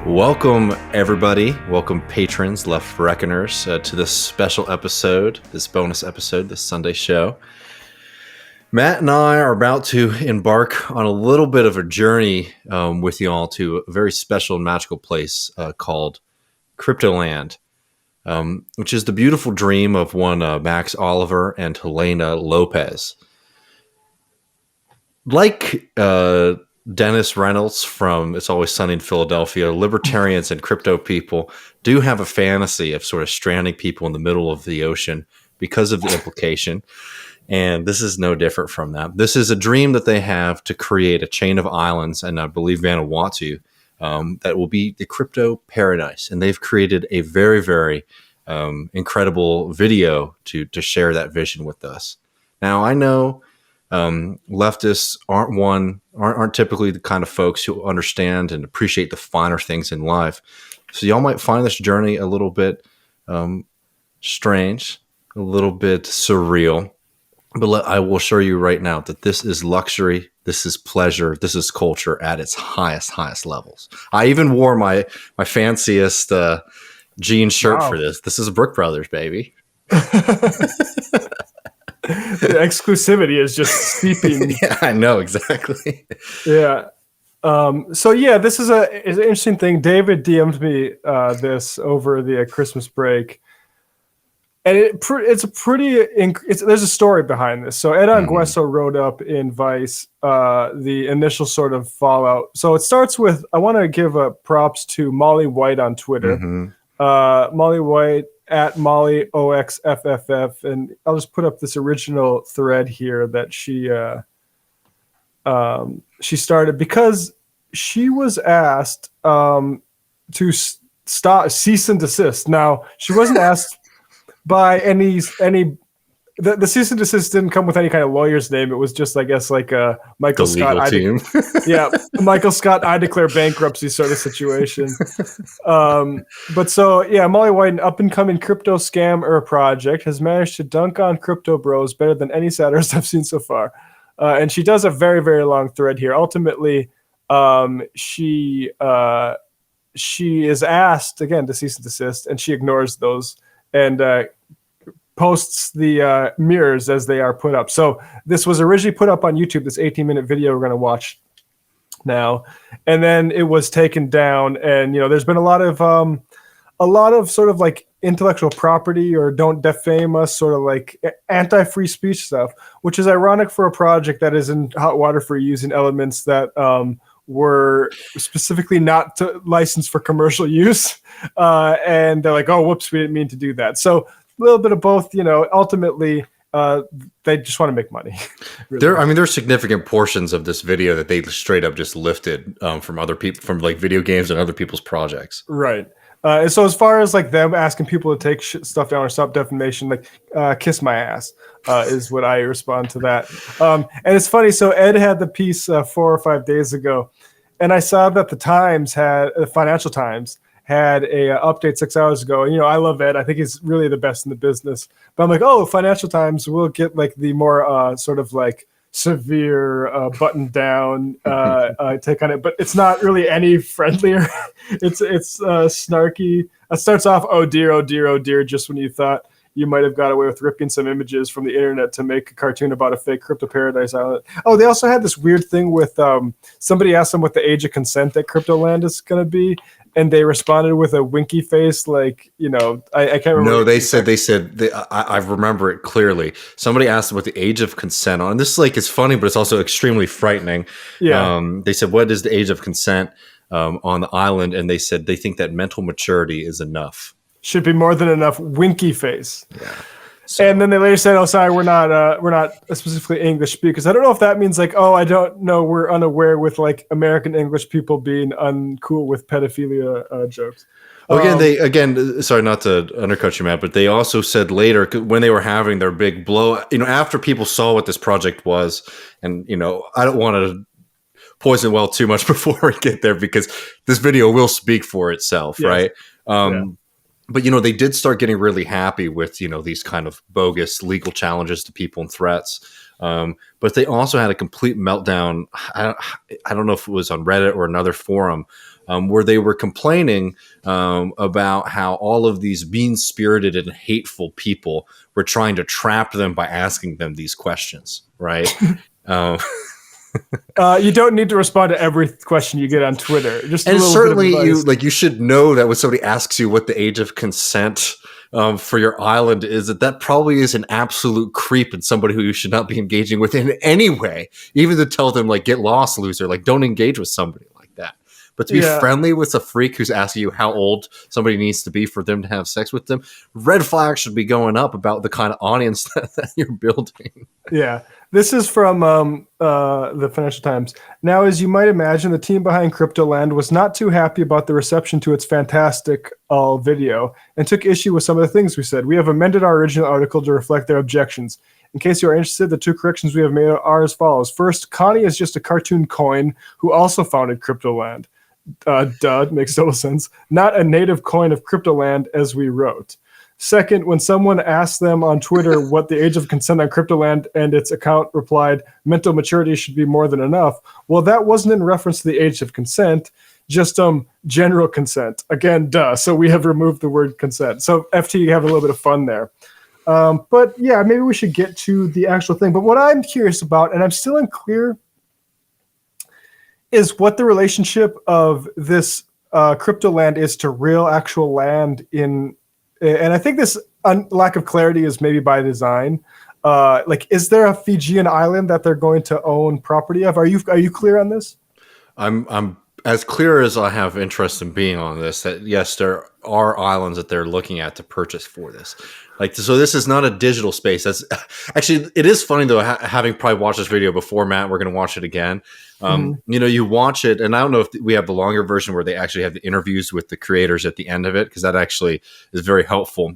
Welcome, everybody. Welcome, patrons, Left Reckoners, to this special episode, this bonus episode, this Sunday show. Matt and I are about to embark on a little bit of a journey with you all to a very special and magical place called Cryptoland, which is the beautiful dream of one Max Oliver and Helena Lopez. Like Dennis Reynolds from It's Always Sunny in Philadelphia, libertarians and crypto people do have a fantasy of sort of stranding people in the middle of the ocean because of the implication. And this is no different from that. This is a dream that they have to create a chain of islands, and I believe Vanuatu, that will be the crypto paradise. And they've created a very, very incredible video to share that vision with us. Now, I know leftists aren't typically the kind of folks who understand and appreciate the finer things in life. So y'all might find this journey a little bit strange, a little bit surreal. But I will assure you right now that this is luxury, this is pleasure, this is culture at its highest levels. I even wore my fanciest jean shirt for this. This is Brook Brothers, baby. The exclusivity is just steeping. Yeah, I know, exactly. Yeah. This is an interesting thing. David DM'd me this over the Christmas break. And there's a story behind this. So Ed Anguesso wrote up in Vice the initial sort of fallout. So it starts with, I want to give props to Molly White on Twitter. Molly White at Molly OXFFF, and I'll just put up this original thread here that she started because she was asked to cease and desist. Now, she wasn't asked by any the cease and desist didn't come with any kind of lawyer's name. It was just, I guess, like a Michael Scott. Michael Scott, I declare bankruptcy sort of situation. Molly White, an up-and-coming crypto scam project, has managed to dunk on crypto bros better than any satirist I've seen so far. And she does a very, very long thread here. Ultimately, she is asked, again, to cease and desist, and she ignores those and posts the mirrors as they are put up. So this was originally put up on YouTube, this 18-minute video we're going to watch now, and then it was taken down. And there's been a lot of sort of like intellectual property or don't defame us sort of like anti-free speech stuff, which is ironic for a project that is in hot water for using elements that were specifically not licensed for commercial use, and they're like, oh, whoops, we didn't mean to do that. So a little bit of both. Ultimately, they just want to make money. Really. There's significant portions of this video that they straight up just lifted from other people, from like video games and other people's projects. Right. And so as far as like them asking people to take stuff down or stop defamation, like kiss my ass is what I respond to that. And it's funny. So Ed had the piece 4 or 5 days ago, and I saw that the Financial Times had a update 6 hours ago. And, I love Ed. I think he's really the best in the business. But I'm like, oh, Financial Times will get like the more sort of like severe buttoned down take on it, but it's not really any friendlier. it's snarky. It starts off, oh dear, just when you thought you might have got away with ripping some images from the internet to make a cartoon about a fake crypto paradise island. Oh, they also had this weird thing with somebody asked them what the age of consent at Cryptoland is going to be, and they responded with a winky face, like, I can't remember. No, they said I remember it clearly. Somebody asked them what the age of consent on. This is funny, but it's also extremely frightening. Yeah. They said, what is the age of consent on the island? And they said they think that mental maturity is enough. Should be more than enough. Winky face. Yeah. So. And then they later said, "Oh, sorry, we're not specifically English speakers." I don't know if that means like, "Oh, I don't know, we're unaware with like American English people being uncool with pedophilia jokes." Again, sorry not to undercut you, Matt, but they also said later when they were having their big blow, after people saw what this project was, and I don't want to poison well too much before we get there because this video will speak for itself, yes. Right? But, they did start getting really happy with, these kind of bogus legal challenges to people and threats. But they also had a complete meltdown. I don't know if it was on Reddit or another forum where they were complaining about how all of these mean-spirited and hateful people were trying to trap them by asking them these questions, right? You don't need to respond to every question you get on Twitter. Just a And little certainly, bit of advice. you should know that when somebody asks you what the age of consent for your island is, that probably is an absolute creep and somebody who you should not be engaging with in any way. Even to tell them like, get lost, loser. Like, don't engage with somebody like that. But to be friendly with a freak who's asking you how old somebody needs to be for them to have sex with them, red flags should be going up about the kind of audience that you're building. Yeah. This is from the Financial Times. Now, as you might imagine, the team behind Cryptoland was not too happy about the reception to its fantastic video and took issue with some of the things we said. We have amended our original article to reflect their objections. In case you are interested, the 2 corrections we have made are as follows. First, Connie is just a cartoon coin who also founded Cryptoland. Makes total sense. Not a native coin of Cryptoland, as we wrote. Second, when someone asked them on Twitter what the age of consent on Cryptoland, and its account replied, mental maturity should be more than enough. Well, that wasn't in reference to the age of consent, just general consent. Again, so we have removed the word consent. So FT, you have a little bit of fun there. But yeah, maybe we should get to the actual thing. But what I'm curious about, and I'm still unclear, is what the relationship of this Cryptoland is to real actual land in. And I think this lack of clarity is maybe by design. Like, is there a Fijian island that they're going to own property of? Are you clear on this? I'm as clear as I have interest in being on this. That yes, there are islands that they're looking at to purchase for this. Like, so this is not a digital space. That's actually, it is funny though, having probably watched this video before, Matt, we're going to watch it again. You watch it, and I don't know if we have the longer version where they actually have the interviews with the creators at the end of it, because that actually is very helpful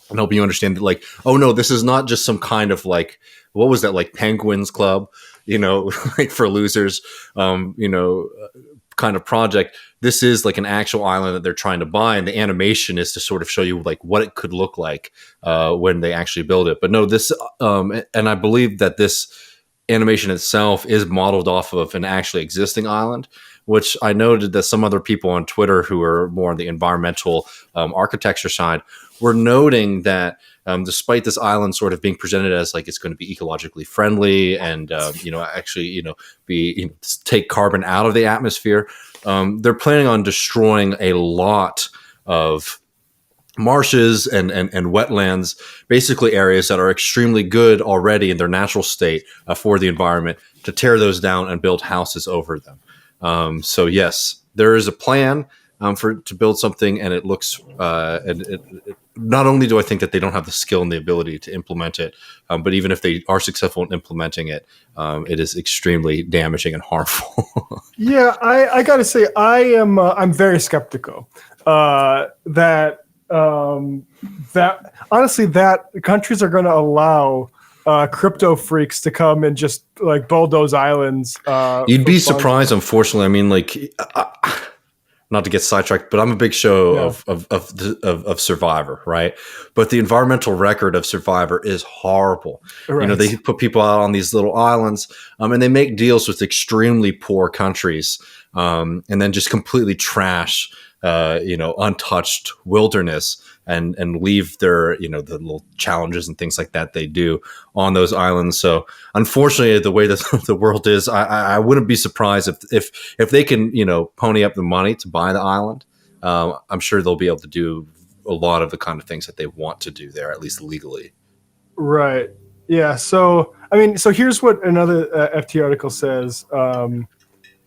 and help you understand that, like, oh no, this is not just some kind of like, what was that, like Penguins Club, like for losers, kind of project. This is like an actual island that they're trying to buy, and the animation is to sort of show you like what it could look like when they actually build it. But no, this and I believe that this animation itself is modeled off of an actually existing island, which I noted that some other people on Twitter who are more on the environmental architecture side were noting that despite this island sort of being presented as like it's going to be ecologically friendly and take carbon out of the atmosphere, they're planning on destroying a lot of marshes and wetlands, basically areas that are extremely good already in their natural state for the environment, to tear those down and build houses over them. So yes, there is a plan to build something, and it looks not only do I think that they don't have the skill and the ability to implement it, but even if they are successful in implementing it, it is extremely damaging and harmful. Yeah, I gotta say, I'm very skeptical that honestly that countries are going to allow crypto freaks to come and just like bulldoze islands. You'd be surprised, unfortunately. I mean, like, not to get sidetracked, but I'm a big show of Survivor, right? But the environmental record of Survivor is horrible. Right. They put people out on these little islands, and they make deals with extremely poor countries, and then just completely trash untouched wilderness and leave their, the little challenges and things like that they do on those islands. So unfortunately, the way that the world is, I wouldn't be surprised if they can, pony up the money to buy the island. I'm sure they'll be able to do a lot of the kind of things that they want to do there, at least legally. Right. Yeah. So, so here's what another FT article says.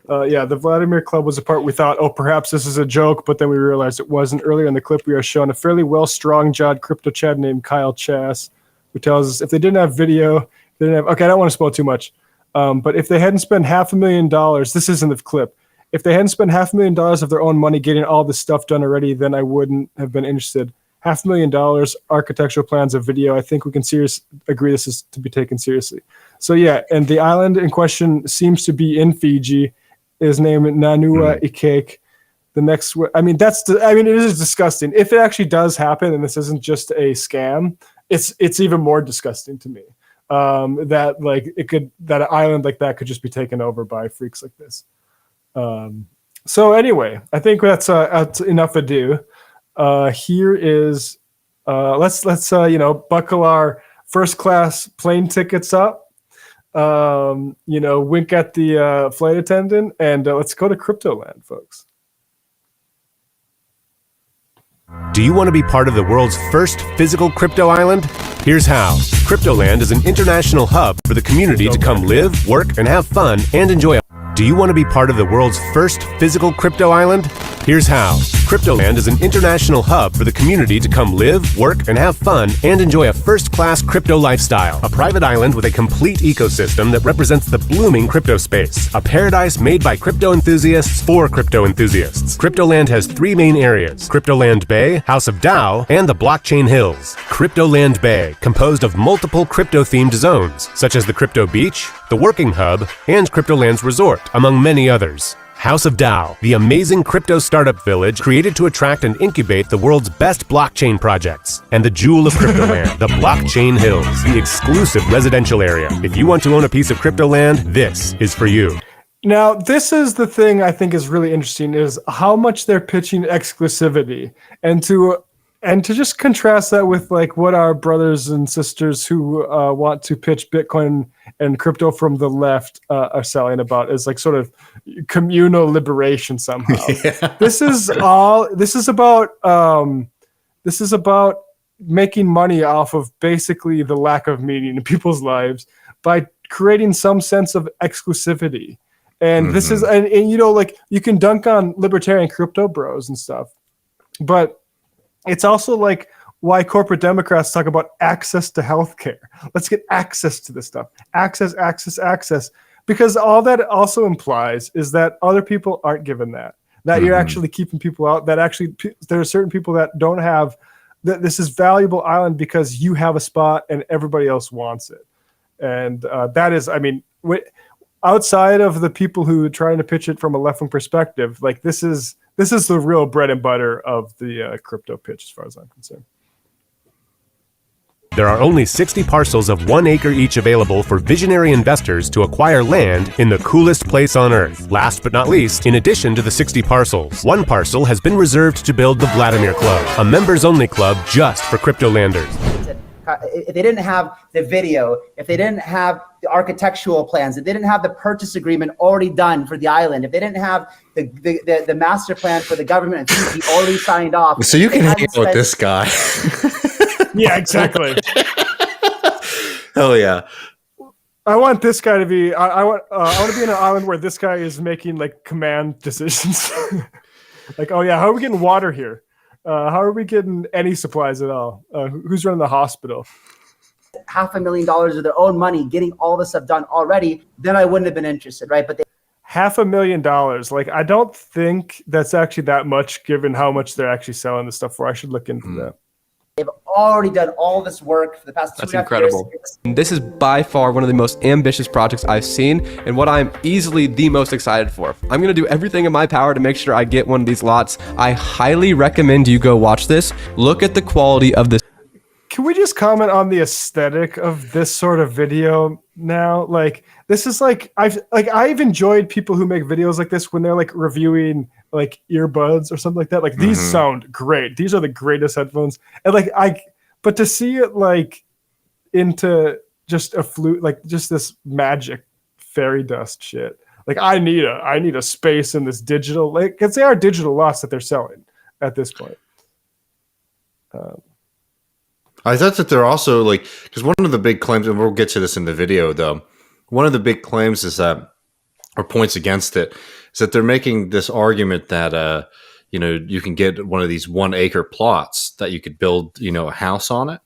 The Vladimir Club was a part we thought, perhaps this is a joke, but then we realized it wasn't. Earlier in the clip, we are shown a fairly strong-jawed crypto Chad named Kyle Chass, who tells us if they didn't have video, they didn't have. Okay, I don't want to spoil too much, but if they hadn't spent $500,000, this isn't the clip. If they hadn't spent $500,000 of their own money getting all this stuff done already, then I wouldn't have been interested. $500,000, architectural plans, a video. I think we can agree this is to be taken seriously. So yeah, and the island in question seems to be in Fiji. Is named Nanua Ikek. The next, it is disgusting. If it actually does happen, and this isn't just a scam, it's even more disgusting to me. That an island like that could just be taken over by freaks like this. So anyway, I think that's enough ado. Here is let's buckle our first class plane tickets up. Wink at the flight attendant, and let's go to Cryptoland, folks. Do you want to be part of the world's first physical crypto island? Here's how. Cryptoland is an international hub for the community to come live, work, and have fun and enjoy. Do you want to be part of the world's first physical crypto island? Here's how. Cryptoland is an international hub for the community to come live, work, and have fun and enjoy a first-class crypto lifestyle. A private island with a complete ecosystem that represents the blooming crypto space. A paradise made by crypto enthusiasts for crypto enthusiasts. Cryptoland has 3 main areas: Cryptoland Bay, House of DAO, and the Blockchain Hills. Cryptoland Bay, composed of multiple crypto-themed zones, such as the Crypto Beach, the Working Hub, and Cryptoland's Resort, among many others. House of DAO, the amazing crypto startup village created to attract and incubate the world's best blockchain projects. And the jewel of Cryptoland, the Blockchain Hills, the exclusive residential area. If you want to own a piece of Cryptoland, this is for you. Now, this is the thing I think is really interesting, is how much they're pitching exclusivity, and to just contrast that with like what our brothers and sisters who want to pitch Bitcoin and crypto from the left are selling about, is like sort of communal liberation somehow. Yeah. This is about making money off of basically the lack of meaning in people's lives by creating some sense of exclusivity. And this is, and like you can dunk on libertarian crypto bros and stuff, but it's also like why corporate Democrats talk about access to healthcare. Let's get access to this stuff. Access. Because all that also implies is that other people aren't given that you're actually keeping people out, that actually there are certain people that don't have, that this is valuable island because you have a spot and everybody else wants it. And that is, I mean, outside of the people who are trying to pitch it from a left-wing perspective, like this is the real bread and butter of the crypto pitch, as far as I'm concerned. There are only 60 parcels of 1 acre each available for visionary investors to acquire land in the coolest place on earth. Last but not least, in addition to the 60 parcels, 1 parcel has been reserved to build the Vladimir Club, a members-only club just for cryptolanders. If they didn't have the video, if they didn't have the architectural plans, if they didn't have the purchase agreement already done for the island, if they didn't have the master plan for the government and Fiji already signed off. So you can hang out with this guy. Yeah, exactly. Hell yeah. I want this guy to be. I want to be in an island where this guy is making like command decisions. Like, oh yeah, how are we getting water here? How are we getting any supplies at all? Who's running the hospital? $500,000 of their own money, getting all this stuff done already, then I wouldn't have been interested, right? But $500,000. Like, I don't think that's actually that much, given how much they're actually selling the stuff for. I should look into that. they've already done all this work for the past 2.5 years. That's incredible. This is by far one of the most ambitious projects I've seen, and what I'm easily the most excited for. I'm going to do everything in my power to make sure I get one of these lots. I highly recommend you go watch this. Look at the quality of this. Can we just comment on the aesthetic of this sort of video now? Like, this is like I've enjoyed people who make videos like this when they're like reviewing like earbuds or something like that. Like, these sound great. These are the greatest headphones. And but to see it like into just a flute, like just this magic fairy dust shit. Like, I need a space in this digital, like, because they are digital lots that they're selling at this point. I thought that they're also like, because one of the big claims, and we'll get to this in the video though, one of the big claims is that, or points against it, is that they're making this argument that, you can get one of these 1 acre plots that you could build, a house on it.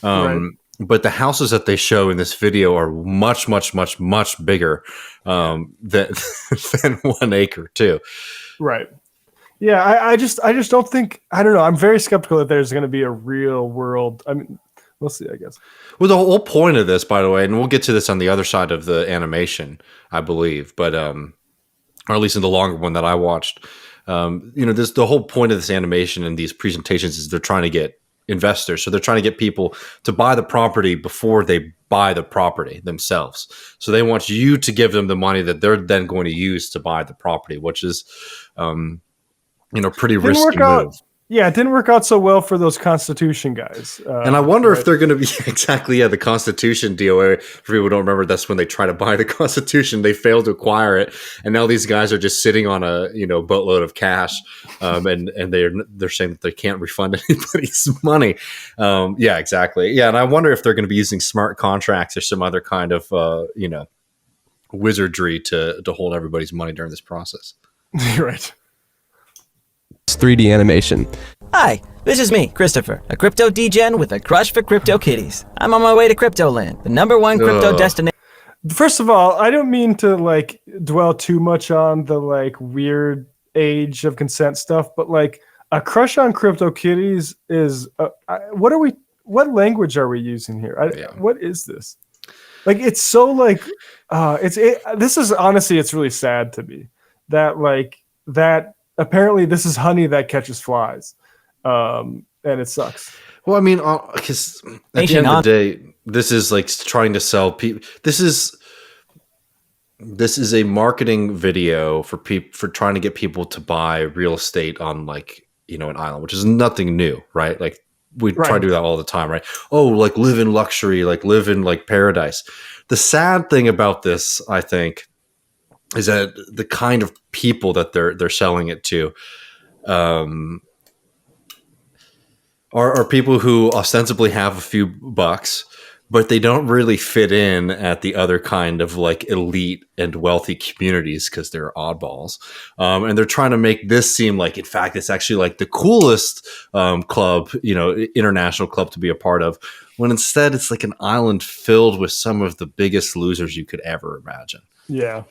Right. But the houses that they show in this video are much, much, much, much bigger than 1 acre too. Right. Yeah, I just don't think, I don't know. I'm very skeptical that there's going to be a real world. I mean, we'll see, I guess. Well, the whole point of this, by the way, and we'll get to this on the other side of the animation, I believe, but or at least in the longer one that I watched, the whole point of this animation and these presentations is they're trying to get investors. So they're trying to get people to buy the property before they buy the property themselves. So they want you to give them the money that they're then going to use to buy the property, which is, pretty risky move. Yeah, it didn't work out so well for those Constitution guys. And I wonder if they're going to be the Constitution deal. For people who don't remember, that's when they try to buy the Constitution. They failed to acquire it, and now these guys are just sitting on a boatload of cash, and they're saying that they can't refund anybody's money. Yeah, exactly. Yeah, and I wonder if they're going to be using smart contracts or some other kind of wizardry to hold everybody's money during this process. Right. 3D animation. Hi, this is me, Christopher, a crypto degen with a crush for crypto kitties. I'm on my way to Cryptoland, the #1 crypto destination. First of all, I don't mean to dwell too much on the weird age of consent stuff, but a crush on crypto kitties is what language are we using here? What is this? It's so this is honestly, it's really sad to me that apparently this is honey that catches flies, and it sucks. Well, I mean, because at the end of the day, this is trying to sell people. This is a marketing video for trying to get people to buy real estate on an island, which is nothing new, right? We try to do that all the time, right? Oh, live in luxury, live in paradise. The sad thing about this, I think, is that the kind of people that they're selling it to are people who ostensibly have a few bucks, but they don't really fit in at the other kind of elite and wealthy communities because they're oddballs. And they're trying to make this seem in fact, it's actually the coolest club, international club to be a part of, when instead it's an island filled with some of the biggest losers you could ever imagine. Yeah.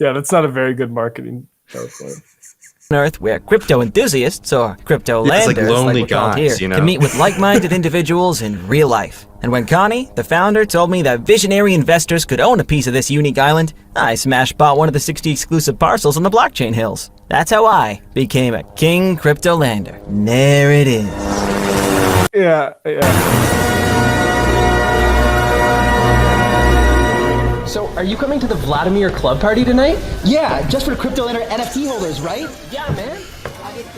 Yeah, that's not a very good marketing PowerPoint. Earth, where crypto enthusiasts or cryptolanders, lonely we're called guys, here, can meet with like-minded individuals in real life. And when Connie, the founder, told me that visionary investors could own a piece of this unique island, I bought one of the 60 exclusive parcels on the blockchain hills. That's how I became a king cryptolander. And there it is. Yeah. So, are you coming to the Vladimir Club party tonight? Yeah, just for Cryptolander NFT holders, right? Yeah, man.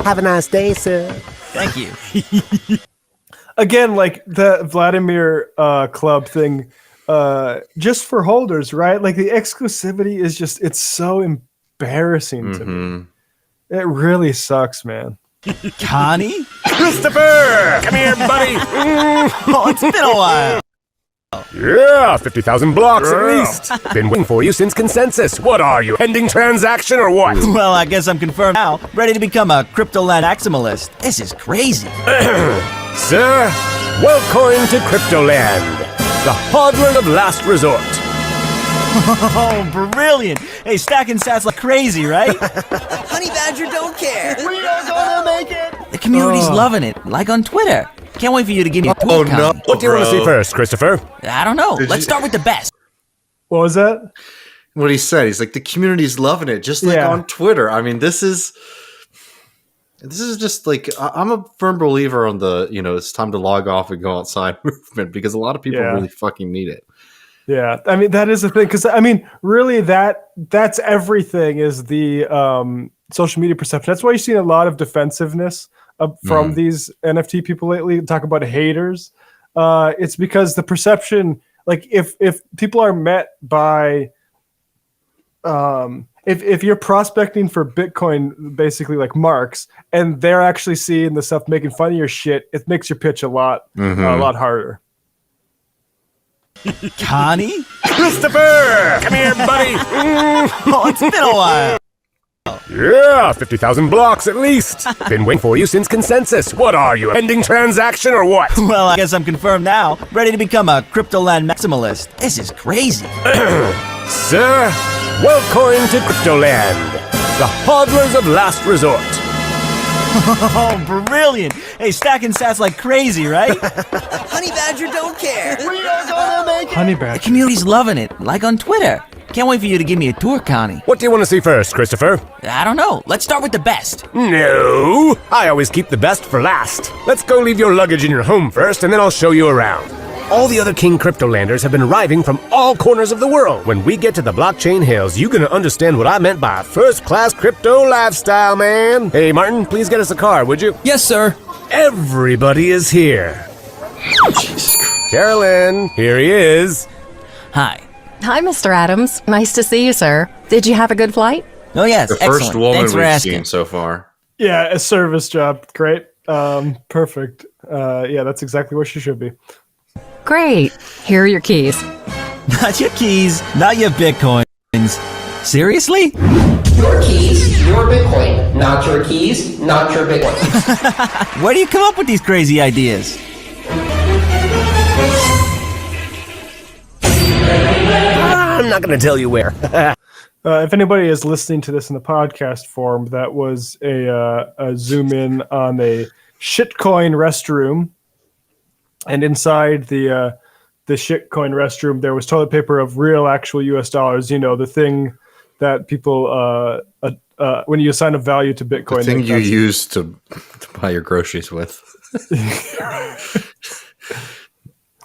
Have a nice day, sir. Thank you. Again, the Vladimir Club thing, just for holders, right? The exclusivity is it's so embarrassing to me. It really sucks, man. Connie? Christopher! Come here, buddy! Oh, it's been a while. Yeah, 50,000 blocks at least. Been waiting for you since consensus. What are you, pending transaction or what? Well, I guess I'm confirmed now. Ready to become a Cryptoland maximalist. This is crazy. Sir, welcome to Cryptoland, the hodler of last resort. Oh, brilliant. Hey, stacking sats like crazy, right? Honey Badger don't care. We are gonna make it! The community's loving it, like on Twitter. Can't wait for you to give me a tweet. Oh, no. Connie. What do you want to see first, Christopher? I don't know. Let's start with the best. What was that? What he said, he's the community's loving it, just on Twitter. I mean, this is just I'm a firm believer on the it's time to log off and go outside movement, because a lot of people really fucking need it. Yeah, I mean, that is the thing, because I mean, really, that's everything is the social media perception. That's why you've seen a lot of defensiveness from these NFT people lately. Talk about haters. It's because the perception, if people are met by, if you're prospecting for Bitcoin, basically like marks, and they're actually seeing the stuff making fun of your shit, it makes your pitch a lot harder. Connie? Christopher! Come here, buddy! Oh, it's been a while. Yeah, 50,000 blocks at least. Been waiting for you since consensus. What are you, a pending transaction or what? Well, I guess I'm confirmed now. Ready to become a Cryptoland maximalist. This is crazy. Sir, welcome to Cryptoland, the hodlers of last resort. Oh, brilliant. Hey, stacking sats like crazy, right? Honey Badger don't care. We are gonna make it! Honey The Badger. community's loving it, like on Twitter. Can't wait for you to give me a tour, Connie. What do you want to see first, Christopher? I don't know. Let's start with the best. No, I always keep the best for last. Let's go leave your luggage in your home first, and then I'll show you around. All the other King Cryptolanders have been arriving from all corners of the world. When we get to the Blockchain Hills, you're gonna understand what I meant by a first-class crypto lifestyle, man. Hey, Martin, please get us a car, would you? Yes, sir. Everybody is here. Carolyn, here he is. Hi. Hi, Mr. Adams. Nice to see you, sir. Did you have a good flight? Oh, yes. The excellent. first woman Thanks for we've asking. seen so far. Yeah, a service job. Great. Perfect. Yeah, that's exactly where she should be. Great. Here are your keys. Not your keys, not your bitcoins. Seriously? Your keys, your Bitcoin. Not your keys, not your Bitcoin. Where do you come up with these crazy ideas? I'm not gonna tell you where. If anybody is listening to this in the podcast form, that was a zoom in on a shitcoin restroom, and inside the shitcoin restroom, there was toilet paper of real, actual U.S. dollars. You know, the thing that people when you assign a value to Bitcoin, The thing you use to buy your groceries with.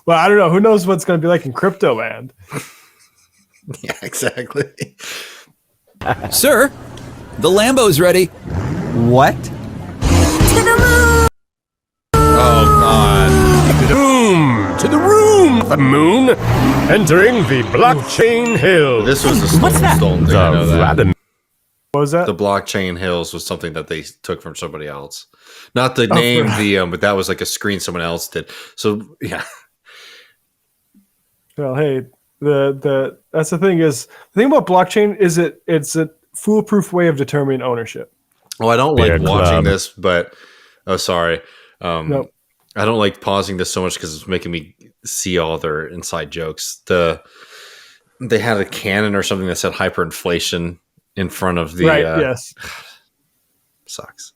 Well, I don't know. Who knows what's going to be like in Cryptoland? Yeah, exactly. Sir, the Lambo's ready. What? Oh, God. Boom! To the room, the moon. Entering the Blockchain Hills. This was a What's that? stolen thing. I know that. Vladimir. What was that? The Blockchain Hills was something that they took from somebody else. Not the name, but that was like a screen someone else did. So, yeah. Well, hey, that's the thing is the thing about blockchain is it's a foolproof way of determining ownership. Well, I don't Bear like watching Club. this, but sorry. Nope. I don't like pausing this so much because it's making me see all their inside jokes. They had a cannon or something that said hyperinflation in front of the Right? Yes. sucks.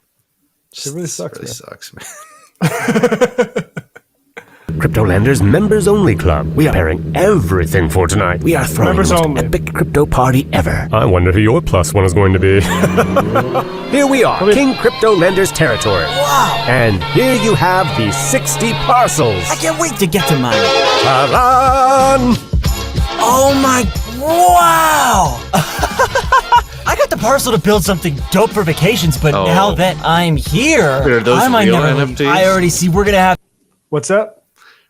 It really sucks, man. Sucks, man. Cryptolanders Members Only Club. We are preparing everything for tonight. We are throwing Members the most only. epic crypto party ever. I wonder who your plus one is going to be. Here we are, King Cryptolanders territory. Wow! And here you have the 60 parcels. I can't wait to get to mine. Ta-da! Oh my! Wow! I got the parcel to build something dope for vacations, but Oh. now that I'm here, Are those I might real never leave. NFTs? I already see we're gonna have. What's that?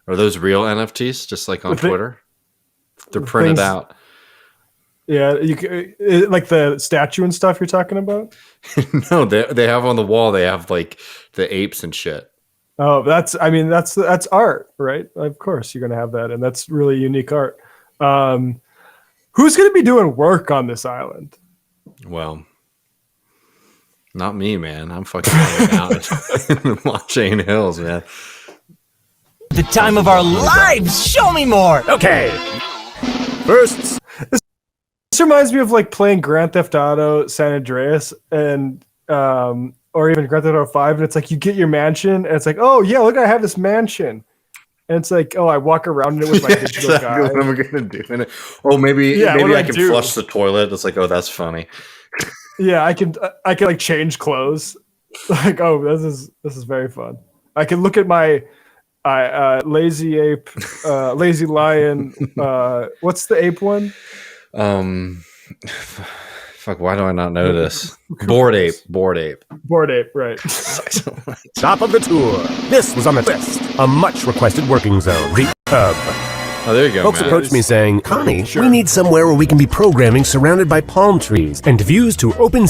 Are those real NFTs, just like on The thi- Twitter? They're printed things- out. Yeah, like the statue and stuff you're talking about. No, they have on the wall. They have like the apes and shit. Oh, that's art, right? Of course, you're gonna have that, and that's really unique art. Who's gonna be doing work on this island? Well, not me, man. I'm fucking hanging out in the Blockchain Hills, man. The time of our lives! Show me more! Okay. First, This reminds me of like playing Grand Theft Auto San Andreas and or even Grand Theft Auto 5, and it's like you get your mansion, and it's like, oh yeah, look, I have this mansion. And it's like, oh, I walk around in it with my digital Exactly guy. what am I gonna do in it? Oh, maybe Yeah, what do I I can do? flush the toilet. It's like, oh, that's funny. Yeah, I can like change clothes. Like, oh, this is very fun. I can look at my lazy ape, lazy lion. What's the ape one? Fuck. Why do I not know this? Bored ape. Bored ape, right? top of the tour. This was on the list. A much requested working zone. Oh, there you go. Folks Matt. approached me saying, Connie, we need somewhere where we can be programming surrounded by palm trees and views to open.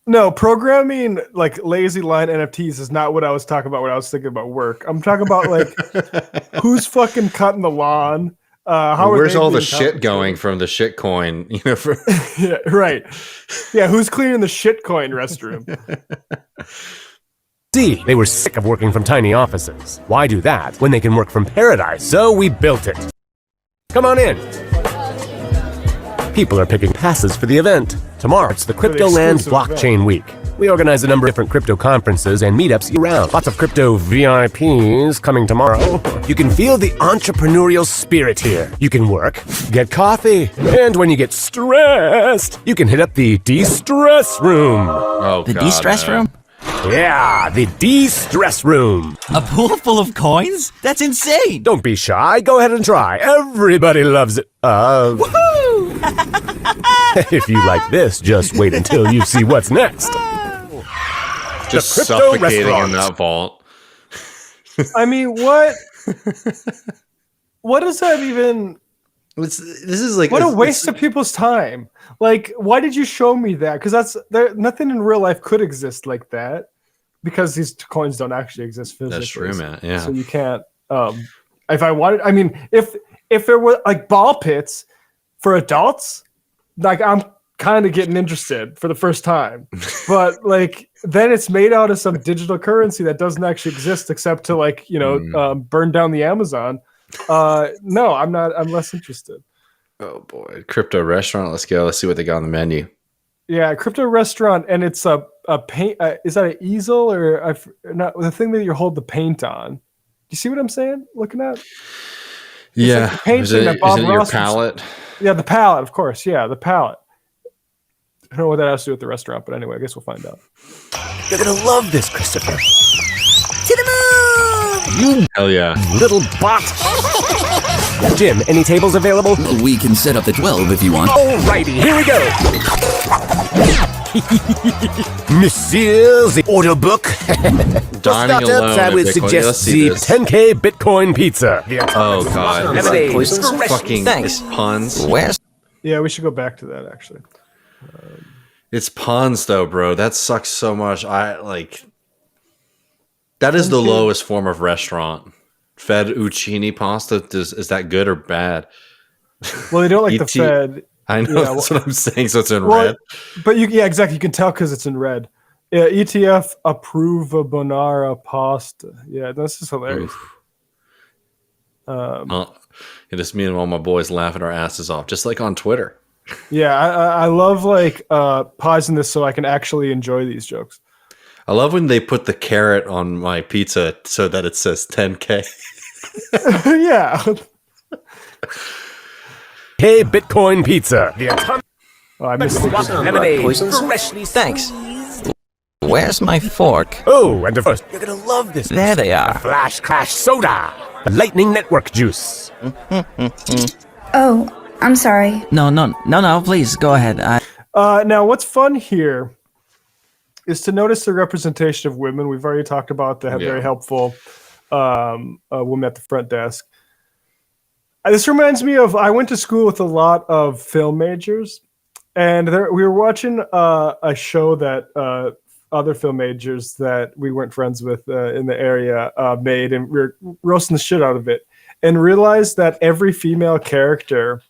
No, programming like lazy line NFTs is not what I was talking about when I was thinking about work. I'm talking about like who's fucking cutting the lawn. How are Where's they all the being shit compensated? going from the shit coin? You know, for Yeah, right. Yeah, who's cleaning the shitcoin restroom? See, they were sick of working from tiny offices. Why do that when they can work from paradise? So we built it. Come on in. People are picking passes for the event. Tomorrow, it's the the Cryptoland exclusive Blockchain Week. We organize a number of different crypto conferences and meetups year-round. Lots of crypto VIPs coming tomorrow. You can feel the entrepreneurial spirit here. You can work, get coffee, and when you get stressed, you can hit up the de-stress room. Oh, The God, de-stress no. room? Yeah, the de-stress room. A pool full of coins? That's insane. Don't be shy. Go ahead and try. Everybody loves it. Woohoo! If you like this, just wait until you see what's next. Just crypto suffocating restaurant. in that vault. I mean, what? What does that even? This is like What a waste of people's time. Like, why did you show me that? Because nothing in real life could exist like that, because these coins don't actually exist physically. That's true, man. Yeah. So you can't. If I wanted, I mean, if there were like ball pits for adults, like I'm kind of getting interested for the first time. But like then it's made out of some digital currency that doesn't actually exist except to like burn down the Amazon. No, I'm not. I'm less interested. Oh boy, crypto restaurant. Let's go. Let's see what they got on the menu. Yeah, crypto restaurant, and it's a paint. Is that an easel or not the thing that you hold the paint on? Do you see what I'm saying? Looking at? Yeah, like the painting is it that Bob your Ross was- palette? Yeah, the palette, of course. Yeah, the palette. I don't know what that has to do with the restaurant, but anyway, I guess we'll find out. You're gonna love this, Christopher. Hell yeah. Little bot. Jim, any tables available? We can set up the 12 if you want. Alrighty, here we go. Monsieur, the order book. Dining alone. I would at Bitcoin. suggest Let's see the this. 10K Bitcoin pizza. Oh god, Lemonade. fucking Thanks. it's puns. Where's Yeah, we should go back to that actually. It's puns though, bro. That sucks so much. I like. That is the lowest form of restaurant. Fettuccine pasta. Is that good or bad? Well, they don't like the ET Fed. I know Yeah, that's what I'm saying. So it's in Well, red. but yeah, exactly. You can tell because it's in red. Yeah, ETF approva bonara pasta. Yeah, this is hilarious. It is me and all my boys laughing our asses off, just like on Twitter. Yeah, I love like pausing this so I can actually enjoy these jokes. I love when they put the carrot on my pizza so that it says 10K. Yeah. Hey, Bitcoin pizza. Oh, I missed it. Thanks. Where's my fork? Oh, and of course, you're gonna love this. There they are. Flash Crash Soda. The Lightning Network juice. Oh, I'm sorry. No, please, go ahead. Now, what's fun here is to notice the representation of women. We've already talked about the very helpful woman at the front desk. This reminds me of, I went to school with a lot of film majors, and we were watching a show that other film majors that we weren't friends with in the area made, and we were roasting the shit out of it, and realized that every female character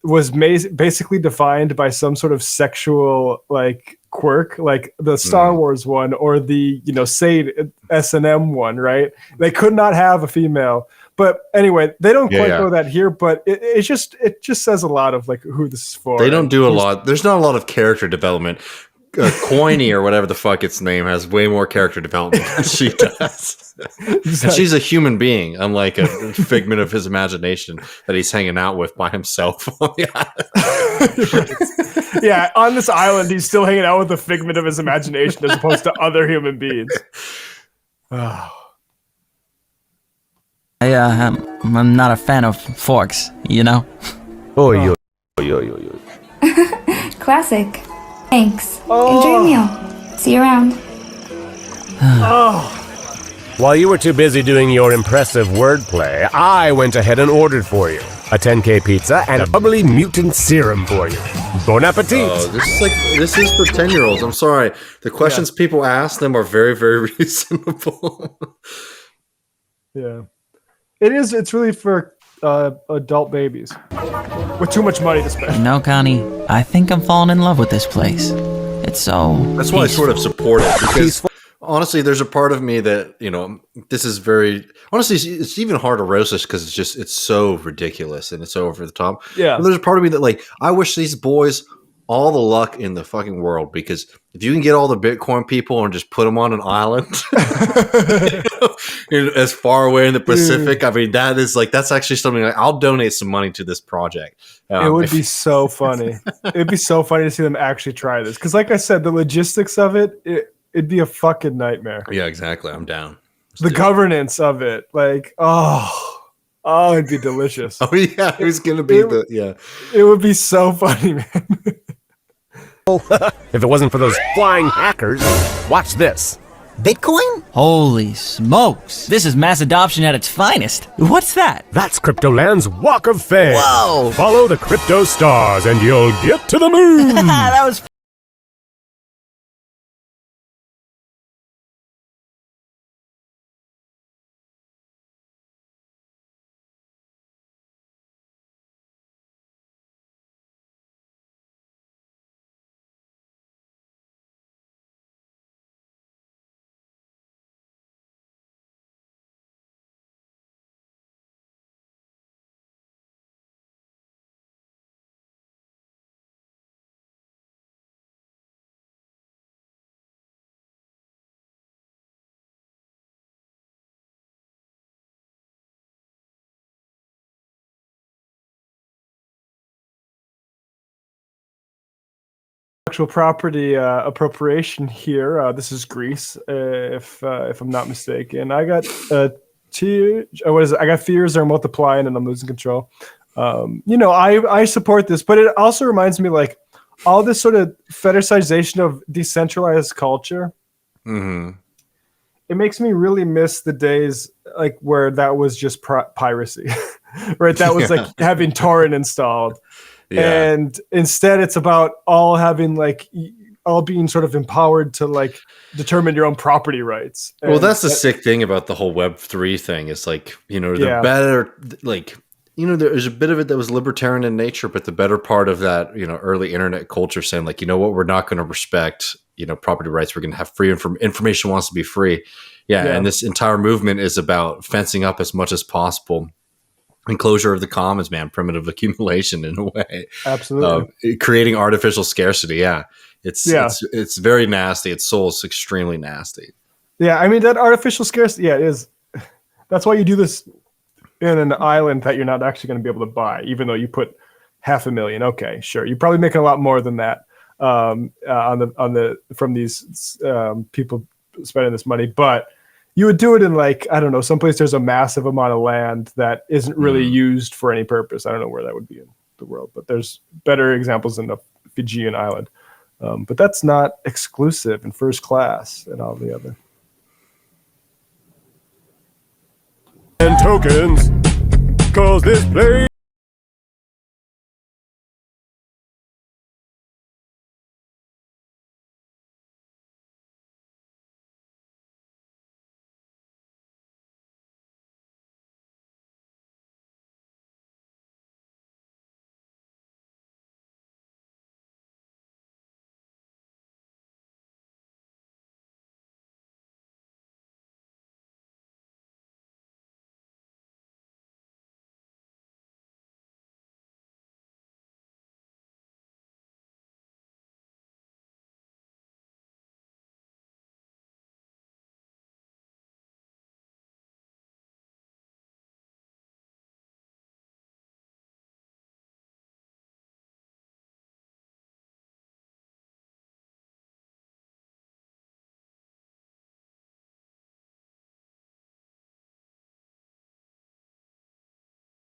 was basically defined by some sort of sexual like quirk, like the Star Wars one or the say S&M one, right? They could not have a female. But anyway, they don't quite go that here, but it just says a lot of like who this is for. They don't do a lot. There's not a lot of character development. Coiny or whatever the fuck its name has way more character development than she does. Exactly. And she's a human being, unlike a figment of his imagination that he's hanging out with by himself on the island. Yeah, on this island, he's still hanging out with a figment of his imagination as opposed to other human beings. Oh. I'm not a fan of forks, you know? Oh, Classic. Thanks. Enjoy your meal. See you around. While you were too busy doing your impressive wordplay, I went ahead and ordered for you a 10K pizza and a bubbly mutant serum for you. Bon appetit! Oh, this is for 10-year-olds. I'm sorry. The questions people ask them are very, very reasonable. Yeah. It is. It's really for adult babies with too much money to spend. No, Connie, I think I'm falling in love with this place. It's so That's why I sort of support it. Because honestly, there's a part of me that, this is very... Honestly, it's even hard to roast this because it's so ridiculous and it's so over the top. Yeah. But there's a part of me that, like, I wish these boys all the luck in the fucking world, because if you can get all the Bitcoin people and just put them on an island as far away in the Pacific, I mean, that's actually something like, I'll donate some money to this project. It would be so funny. It'd be so funny to see them actually try this. Because like I said, the logistics of it'd be a fucking nightmare. Yeah, exactly. I'm down. The governance of it, like, oh, it'd be delicious. Oh yeah, who's gonna be It would be so funny, man. If it wasn't for those flying hackers, watch this. Bitcoin? Holy smokes. This is mass adoption at its finest. What's that? That's Cryptoland's Walk of Fame. Whoa! Follow the crypto stars and you'll get to the moon. That was Intellectual property appropriation here. This is Greece, if I'm not mistaken. I got I got fears are multiplying and I'm losing control. I support this, but it also reminds me like all this sort of fetishization of decentralized culture. Mm-hmm. It makes me really miss the days like where that was just piracy, right? That was like having torrent installed. Yeah. And instead it's about all being sort of empowered to like determine your own property rights. Well, that's the sick thing about the whole Web3 thing. It's like, the better, like, there's a bit of it that was libertarian in nature, but the better part of that, early internet culture saying like, you know what, we're not going to respect, property rights. We're going to have free information wants to be free. Yeah. And this entire movement is about fencing up as much as possible. Enclosure of the commons, man, primitive accumulation in a way. Absolutely. Creating artificial scarcity. Yeah. It's very nasty. Its soul is extremely nasty. Yeah. I mean, that artificial scarcity, it is. That's why you do this in an island that you're not actually going to be able to buy, even though you put $500,000. Okay, sure. You're probably making a lot more than that from these people spending this money, but you would do it in like, I don't know, someplace there's a massive amount of land that isn't really used for any purpose. I don't know where that would be in the world, but there's better examples in the Fijian island. But that's not exclusive and first class and all the other. And tokens, cause this place.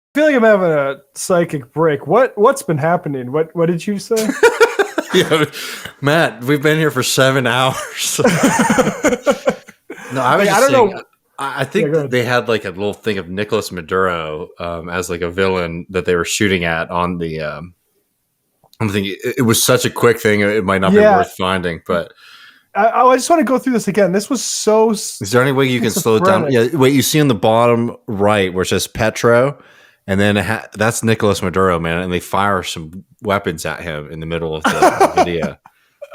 I feel like I'm having a psychic break. What's been happening? What did you say? Matt, we've been here for 7 hours. No, I was I don't know. I think they had like a little thing of Nicolas Maduro as like a villain that they were shooting at on the. I'm thinking it was such a quick thing; it might not be worth finding. But I just want to go through this again. This was so. Is there any way you can slow it down? Yeah, wait. You see on the bottom right where it says Petro, and then that's Nicolas Maduro, man, and they fire some weapons at him in the middle of the video.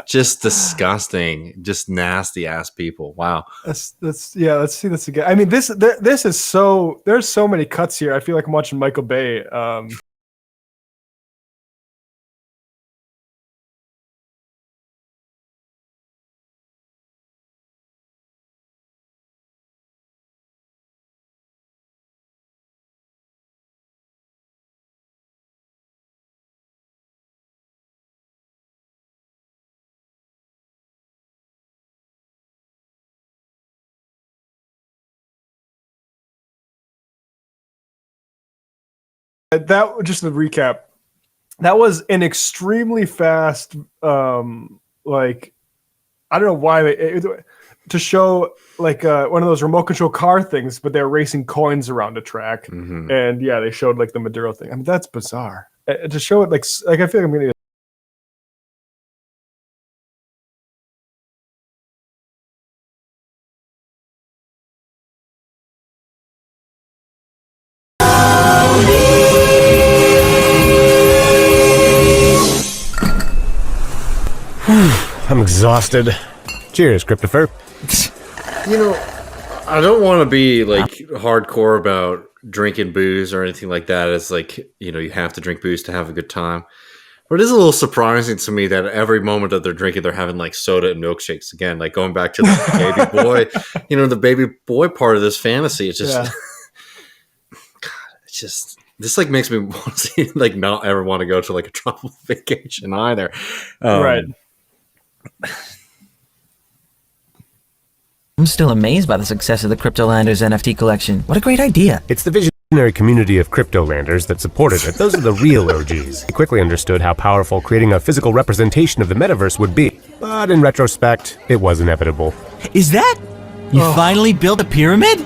Just disgusting, just nasty ass people. Wow. Let's see this again. I mean, this is so. There's so many cuts here. I feel like I'm watching Michael Bay. That just to recap, that was an extremely fast, like, I don't know why to show like one of those remote control car things, but they're racing coins around a track, and yeah, they showed like the Maduro thing. I mean, that's bizarre. To show it like I feel like I'm gonna. I'm exhausted. Cheers, Christopher. You know, I don't want to be like hardcore about drinking booze or anything like that. It's like, you know, you have to drink booze to have a good time. But it is a little surprising to me that every moment that they're drinking, they're having like soda and milkshakes again. Like going back to the baby boy, you know, the baby boy part of this fantasy. It's just, God, it's just, this like makes me want to see, like not ever want to go to like a tropical vacation either. Right. I'm still amazed by the success of the Cryptolanders NFT collection. What a great idea. It's the visionary community of Cryptolanders that supported it. Those are the real OGs. They quickly understood how powerful creating a physical representation of the metaverse would be. But in retrospect, it was inevitable. Is that? You finally built a pyramid?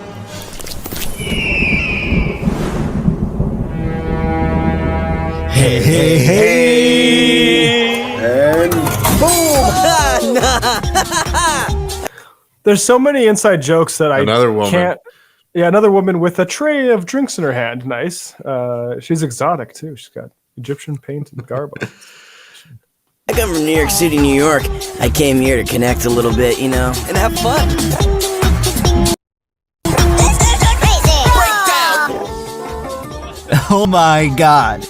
Hey, hey, hey! And boom! There's so many inside jokes that Another woman. can't. Yeah, another woman with a tray of drinks in her hand. Nice. She's exotic too. She's got Egyptian paint and garb on. I come from New York City, New York. I came here to connect a little bit, you know, and have fun. Oh my god.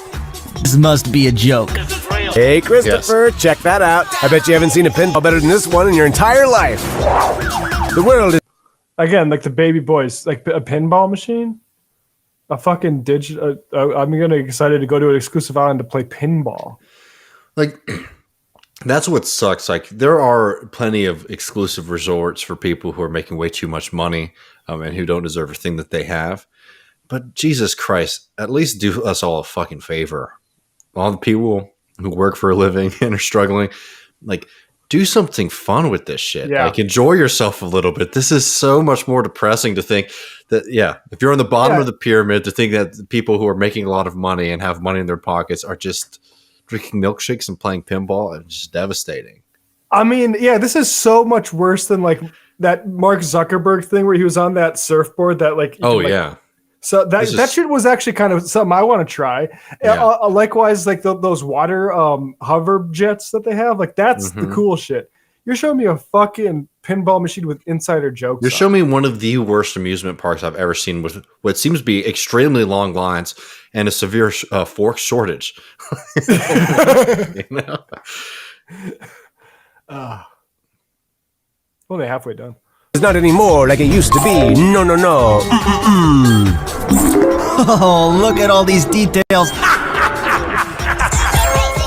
This must be a joke. Hey, Christopher, check that out. I bet you haven't seen a pinball better than this one in your entire life. The world is... Again, like the baby boys, like a pinball machine. A fucking digital. I'm gonna excited to go to an exclusive island to play pinball. Like, that's what sucks. Like, there are plenty of exclusive resorts for people who are making way too much money and who don't deserve a thing that they have. But Jesus Christ, at least do us all a fucking favor. All the people who work for a living and are struggling, like, do something fun with this shit. Yeah. Like, enjoy yourself a little bit. This is so much more depressing to think that, yeah, if you're on the bottom of the pyramid, to think that the people who are making a lot of money and have money in their pockets are just drinking milkshakes and playing pinball. It's just devastating. I mean, yeah, this is so much worse than like that Mark Zuckerberg thing where he was on that surfboard that like. Oh, like, yeah. So that shit was actually kind of something I want to try. Yeah. Likewise, like those water hover jets that they have, like that's the cool shit. You're showing me a fucking pinball machine with insider jokes. You're showing me one of the worst amusement parks I've ever seen with what seems to be extremely long lines and a severe fork shortage. You know? Only halfway done. It's not anymore like it used to be. No, no, no. Oh, look at all these details.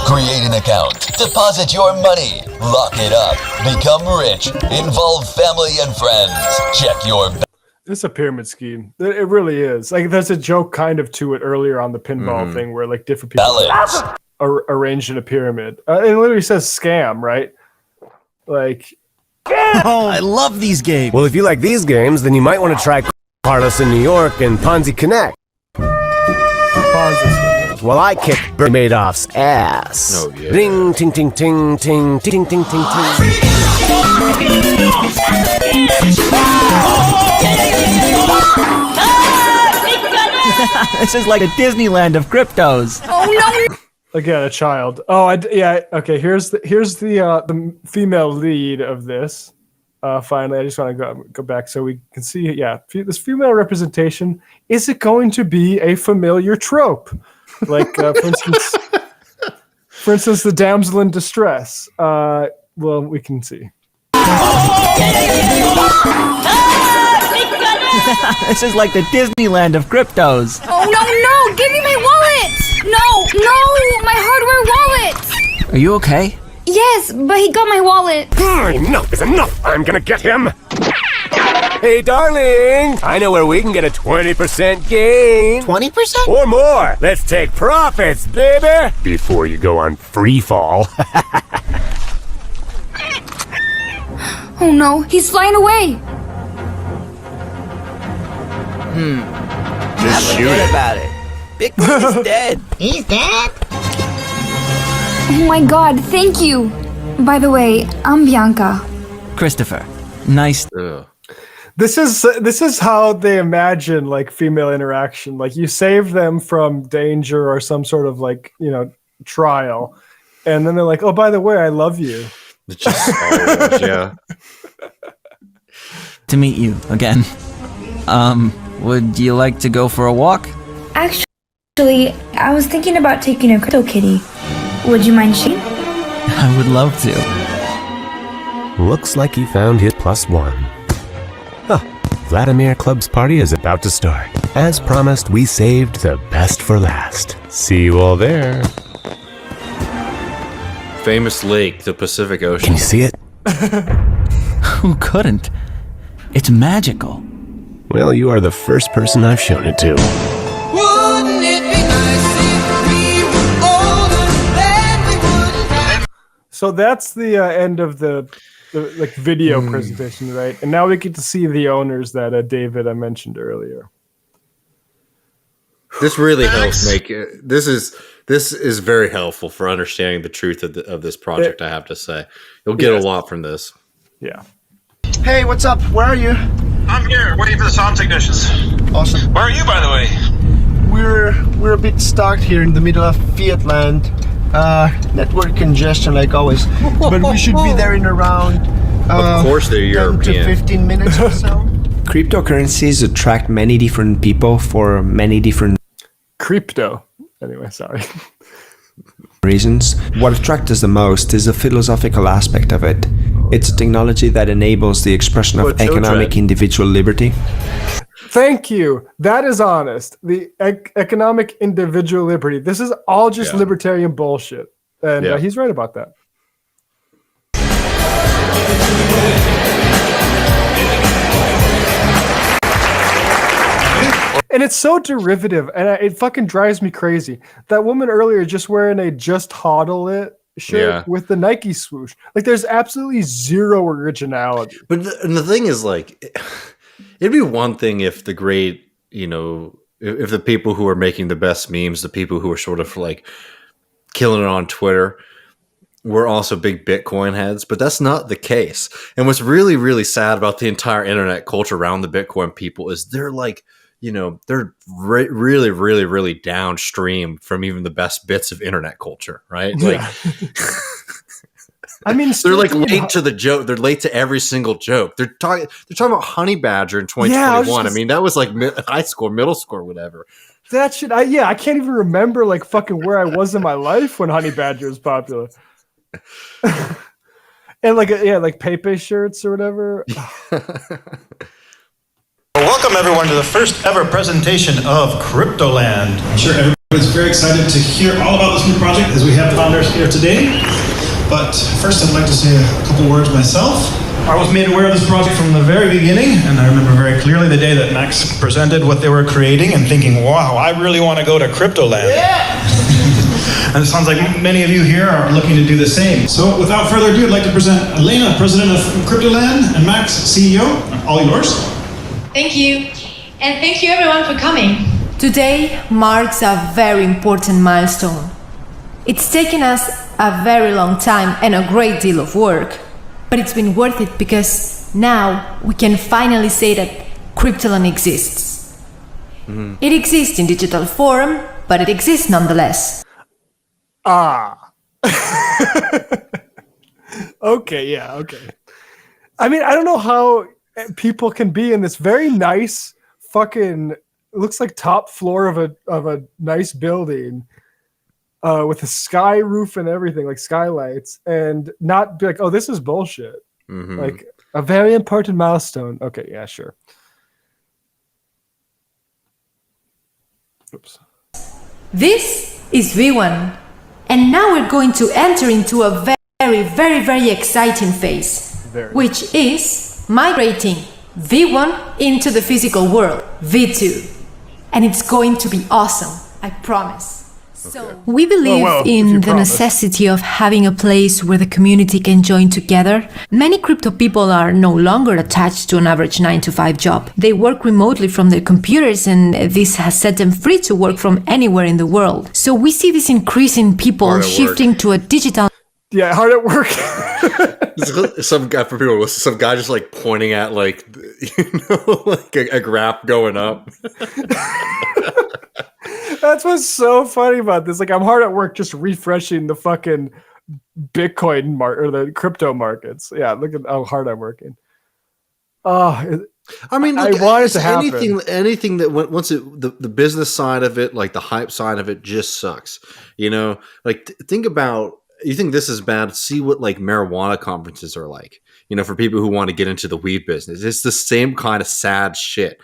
Create an account, deposit your money, lock it up, become rich, involve family and friends. Check your... It's a pyramid scheme. It really is. Like there's a joke kind of to it earlier on the pinball thing where like different people are arranged in a pyramid. It literally says scam, right? Like... Oh, I love these games. Well, if you like these games, then you might want to try Carlos in New York and Ponzi Connect. While I kick Bernie Madoff's ass. Oh, yeah. Ring, ting, ting, ting, ting, ting, ting, ting, ting. This is like a Disneyland of cryptos. Oh no! Again, a child. Oh, yeah. Okay, here's the female lead of this. Finally, I just want to go back so we can see. Yeah, this female representation. Is it going to be a familiar trope? Like, for instance, the damsel in distress. Well, we can see. This is like the Disneyland of cryptos. Oh no! Give me my wallet! No! My hardware wallet! Are you okay? Yes, but he got my wallet. Enough is enough! I'm gonna get him! Hey, darling, I know where we can get a 20% gain. 20%? Or more. Let's take profits, baby. Before you go on free fall. Oh no, he's flying away. Just shoot it. About it. Bitcoin is dead. He's dead? Oh my god, thank you. By the way, I'm Bianca. Christopher, nice. Ugh. This is how they imagine like female interaction. Like you save them from danger or some sort of like, you know, trial. And then they're like, "Oh, by the way, I love you." It's just Star Wars, yeah. To meet you again. Would you like to go for a walk? Actually, I was thinking about taking a crypto kitty. Would you mind sharing? I would love to. Looks like he found his +1. Huh. Vladimir Club's party is about to start. As promised, we saved the best for last. See you all there. Famous lake, the Pacific Ocean. Can you see it? Who couldn't? It's magical. Well, you are the first person I've shown it to. Wouldn't it be nice if we were older, then we wouldn't have... So that's the end of the like video presentation, right? And now we get to see the owners that David I mentioned earlier. This really helps make it. This is very helpful for understanding the truth of this project. I have to say, you'll get a lot from this. Yeah. Hey, what's up? Where are you? I'm here, waiting for the sound technicians. Awesome. Where are you, by the way? We're a bit stuck here in the middle of Fiat land. Network congestion, like always. But we should be there in around. Of course, they're 10 European. to 15 minutes or so. Cryptocurrencies attract many different people for many different Crypto. Anyway, sorry. reasons. What attracts us the most is the philosophical aspect of it. It's a technology that enables the expression of economic individual liberty. Thank you. That is honest. The economic individual liberty. This is all just libertarian bullshit. And he's right about that. And it's so derivative, and it fucking drives me crazy. That woman earlier just wearing a "Just Hodl It" shirt with the Nike swoosh. Like, there's absolutely zero originality. But the thing is, like, it'd be one thing if the great, if the people who are making the best memes, the people who are sort of like killing it on Twitter, were also big Bitcoin heads, but that's not the case. And what's really, really sad about the entire internet culture around the Bitcoin people is they're like, they're really, really, really downstream from even the best bits of internet culture, right? Like, I mean, they're like late to the joke. They're late to every single joke. They're talking about Honey Badger in 2021. I mean, that was like high school, middle school, whatever. That shit. I can't even remember like fucking where I was in my life when Honey Badger was popular. And like Pepe shirts or whatever. Welcome everyone to the first ever presentation of Cryptoland. I'm sure everybody's very excited to hear all about this new project as we have founders here today. But first I'd like to say a couple words myself. I was made aware of this project from the very beginning, and I remember very clearly the day that Max presented what they were creating and thinking, wow, I really want to go to Cryptoland. Yeah! And it sounds like many of you here are looking to do the same. So without further ado, I'd like to present Elena, President of Cryptoland, and Max, CEO. All yours. Thank you. And thank you everyone for coming. Today marks a very important milestone. It's taken us a very long time and a great deal of work, but it's been worth it because now we can finally say that Cryptoland exists. Mm-hmm. It exists in digital form, but it exists nonetheless. Okay. I mean, I don't know how people can be in this very nice fucking, it looks like top floor of a nice building with a sky roof and everything, like skylights, and not be like, oh, this is bullshit. Mm-hmm. Like a very important milestone. Okay, yeah, sure. Oops. This is V1, and now we're going to enter into a very, very, very exciting phase, which is migrating V1 into the physical world, V2. And it's going to be awesome, I promise. So we believe in the necessity of having a place where the community can join together. Many crypto people are no longer attached to an average 9-to-5 job. They work remotely from their computers, and this has set them free to work from anywhere in the world. So we see this increase in people shifting to a digital... Yeah, hard at work. Some guy, for people, some guy just like pointing at like, like a graph going up. That's what's so funny about this. Like, I'm hard at work just refreshing the fucking Bitcoin or the crypto markets. Yeah, look at how hard I'm working. I mean, look, I want it to happen. Anything that once the business side of it, like the hype side of it, just sucks. You know, like think about. You think this is bad? See what like marijuana conferences are like. You know, for people who want to get into the weed business, it's the same kind of sad shit.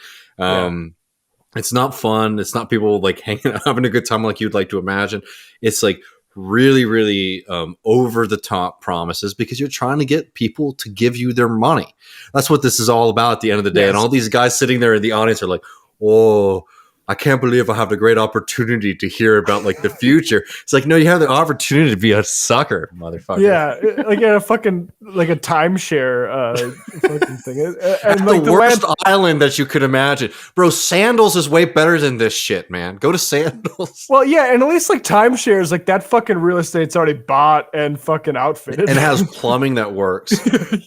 It's not fun. It's not people like hanging out, having a good time like you'd like to imagine. It's like really, really over the top promises because you're trying to get people to give you their money. That's what this is all about at the end of the day. Yes. And all these guys sitting there in the audience are like, oh, I can't believe I have the great opportunity to hear about like the future. It's like, no, you have the opportunity to be a sucker, motherfucker. Yeah, like a fucking like a timeshare fucking thing. And like the worst island that you could imagine, bro. Sandals is way better than this shit, man. Go to Sandals. Well, yeah, and at least like timeshares, like that fucking real estate's already bought and fucking outfitted, and has plumbing that works.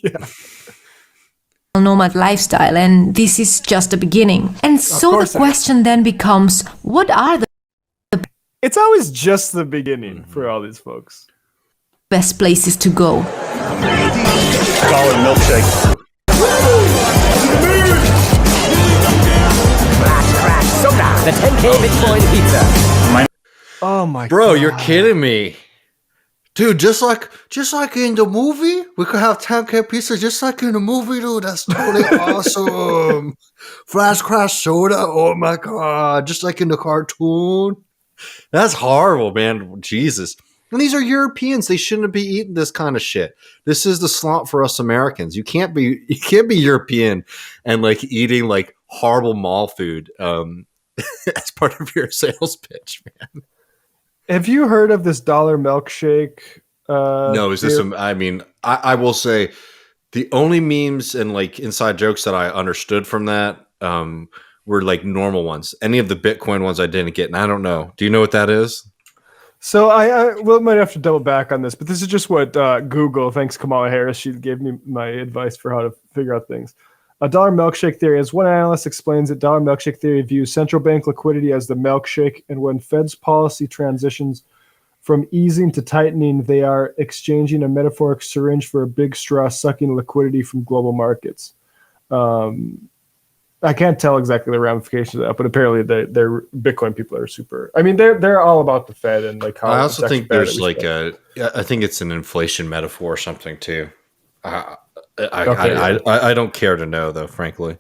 Yeah. Nomad lifestyle, and this is just the beginning. And so the question then becomes, what are the It's always just the beginning for all these folks. Best places to go? Dollar milkshake. Crash soda. The 10K Bitcoin pizza. Oh my bro, God. You're kidding me. Dude, just like in the movie, we could have 10K pizza just like in the movie, dude. That's totally awesome. Flash crash soda. Oh my God. Just like in the cartoon. That's horrible, man. Jesus. And these are Europeans. They shouldn't be eating this kind of shit. This is the slump for us Americans. You can't be European and like eating like horrible mall food as part of your sales pitch, man. Have you heard of this dollar milkshake? No, is this I mean, I will say the only memes and like inside jokes that I understood from that were like normal ones. Any of the Bitcoin ones I didn't get, and I don't know. Do you know what that is? So I might have to double back on this, but this is just what Google, thanks Kamala Harris, she gave me my advice for how to figure out things. A dollar milkshake theory, as one analyst explains it, dollar milkshake theory views central bank liquidity as the milkshake, and when Fed's policy transitions from easing to tightening, they are exchanging a metaphoric syringe for a big straw sucking liquidity from global markets. I can't tell exactly the ramifications of that, but apparently they're Bitcoin people are super. I mean, they're all about the Fed and like how. I also think there's like I think it's an inflation metaphor or something too. I don't care to know though, frankly.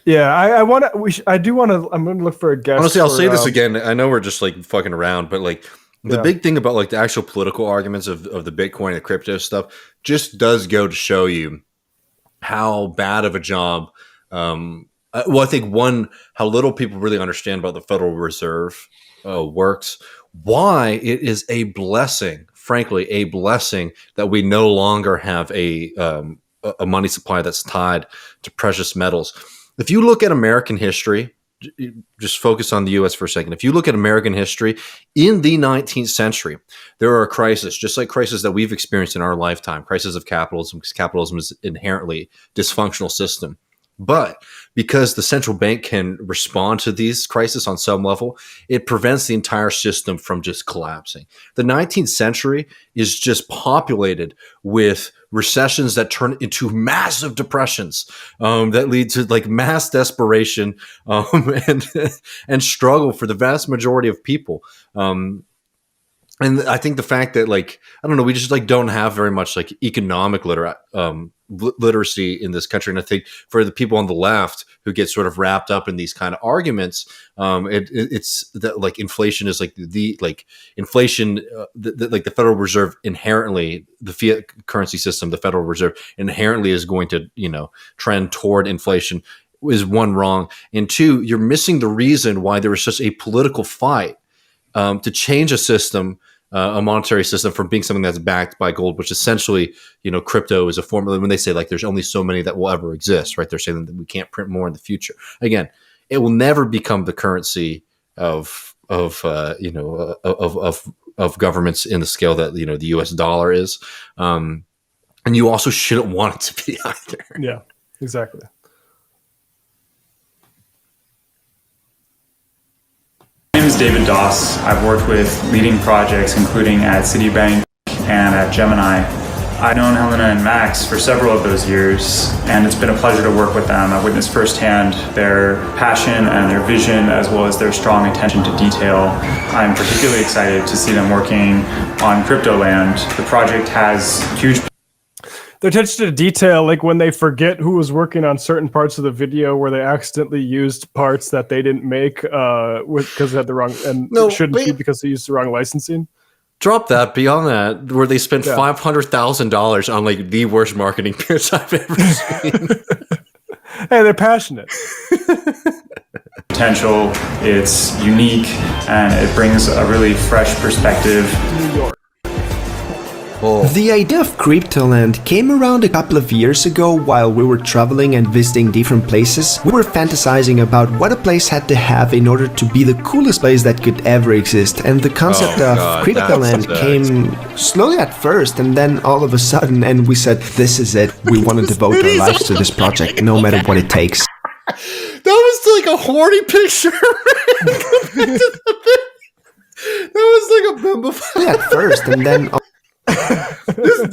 Yeah, I want to. I do want to. I'm going to look for a guest. Honestly, I'll say this again. I know we're just like fucking around, but like the big thing about like the actual political arguments of the Bitcoin and the crypto stuff just does go to show you how bad of a job. Well, I think how little people really understand about the Federal Reserve works. Why it is a blessing, frankly, a blessing that we no longer have a money supply that's tied to precious metals. If you look at American history, just focus on the U.S. for a second. If you look at American history in the 19th century, there are crises, just like crises that we've experienced in our lifetime, crisis of capitalism, because capitalism is inherently a dysfunctional system. But because the central bank can respond to these crises on some level, it prevents the entire system from just collapsing. The 19th century is just populated with recessions that turn into massive depressions that lead to like mass desperation and struggle for the vast majority of people. And And I think the fact that, like, I don't know, we just like don't have very much like economic literacy in this country. And I think for the people on the left who get sort of wrapped up in these kind of arguments, it's that like inflation is like like the Federal Reserve inherently, the fiat currency system, the Federal Reserve inherently is going to, trend toward inflation, is one, wrong. And two, you're missing the reason why there was such a political fight to change a system, a monetary system, from being something that's backed by gold, which essentially, crypto is a formula. When they say like there's only so many that will ever exist, right? They're saying that we can't print more in the future. Again, it will never become the currency of governments in the scale that the U.S. dollar is, and you also shouldn't want it to be either. Yeah, exactly. My name is David Doss. I've worked with leading projects including at Citibank and at Gemini. I've known Helena and Max for several of those years, and it's been a pleasure to work with them. I've witnessed firsthand their passion and their vision, as well as their strong attention to detail. I'm particularly excited to see them working on Cryptoland. The project has huge... Their attention to detail, like when they forget who was working on certain parts of the video where they accidentally used parts that they didn't make because they had the wrong, and shouldn't be because they used the wrong licensing. Drop that. Beyond that, where they spent $500,000 on like the worst marketing pitch I've ever seen. Hey, they're passionate. Potential, it's unique, and it brings a really fresh perspective. New York. The idea of Cryptoland came around a couple of years ago while we were traveling and visiting different places. We were fantasizing about what a place had to have in order to be the coolest place that could ever exist. And the concept of Cryptoland came slowly at first, and then all of a sudden, and we said, this is it. We want to devote our lives to this project, no matter what it takes. That was like a horny picture. That was like a bimbo. At first, and then... this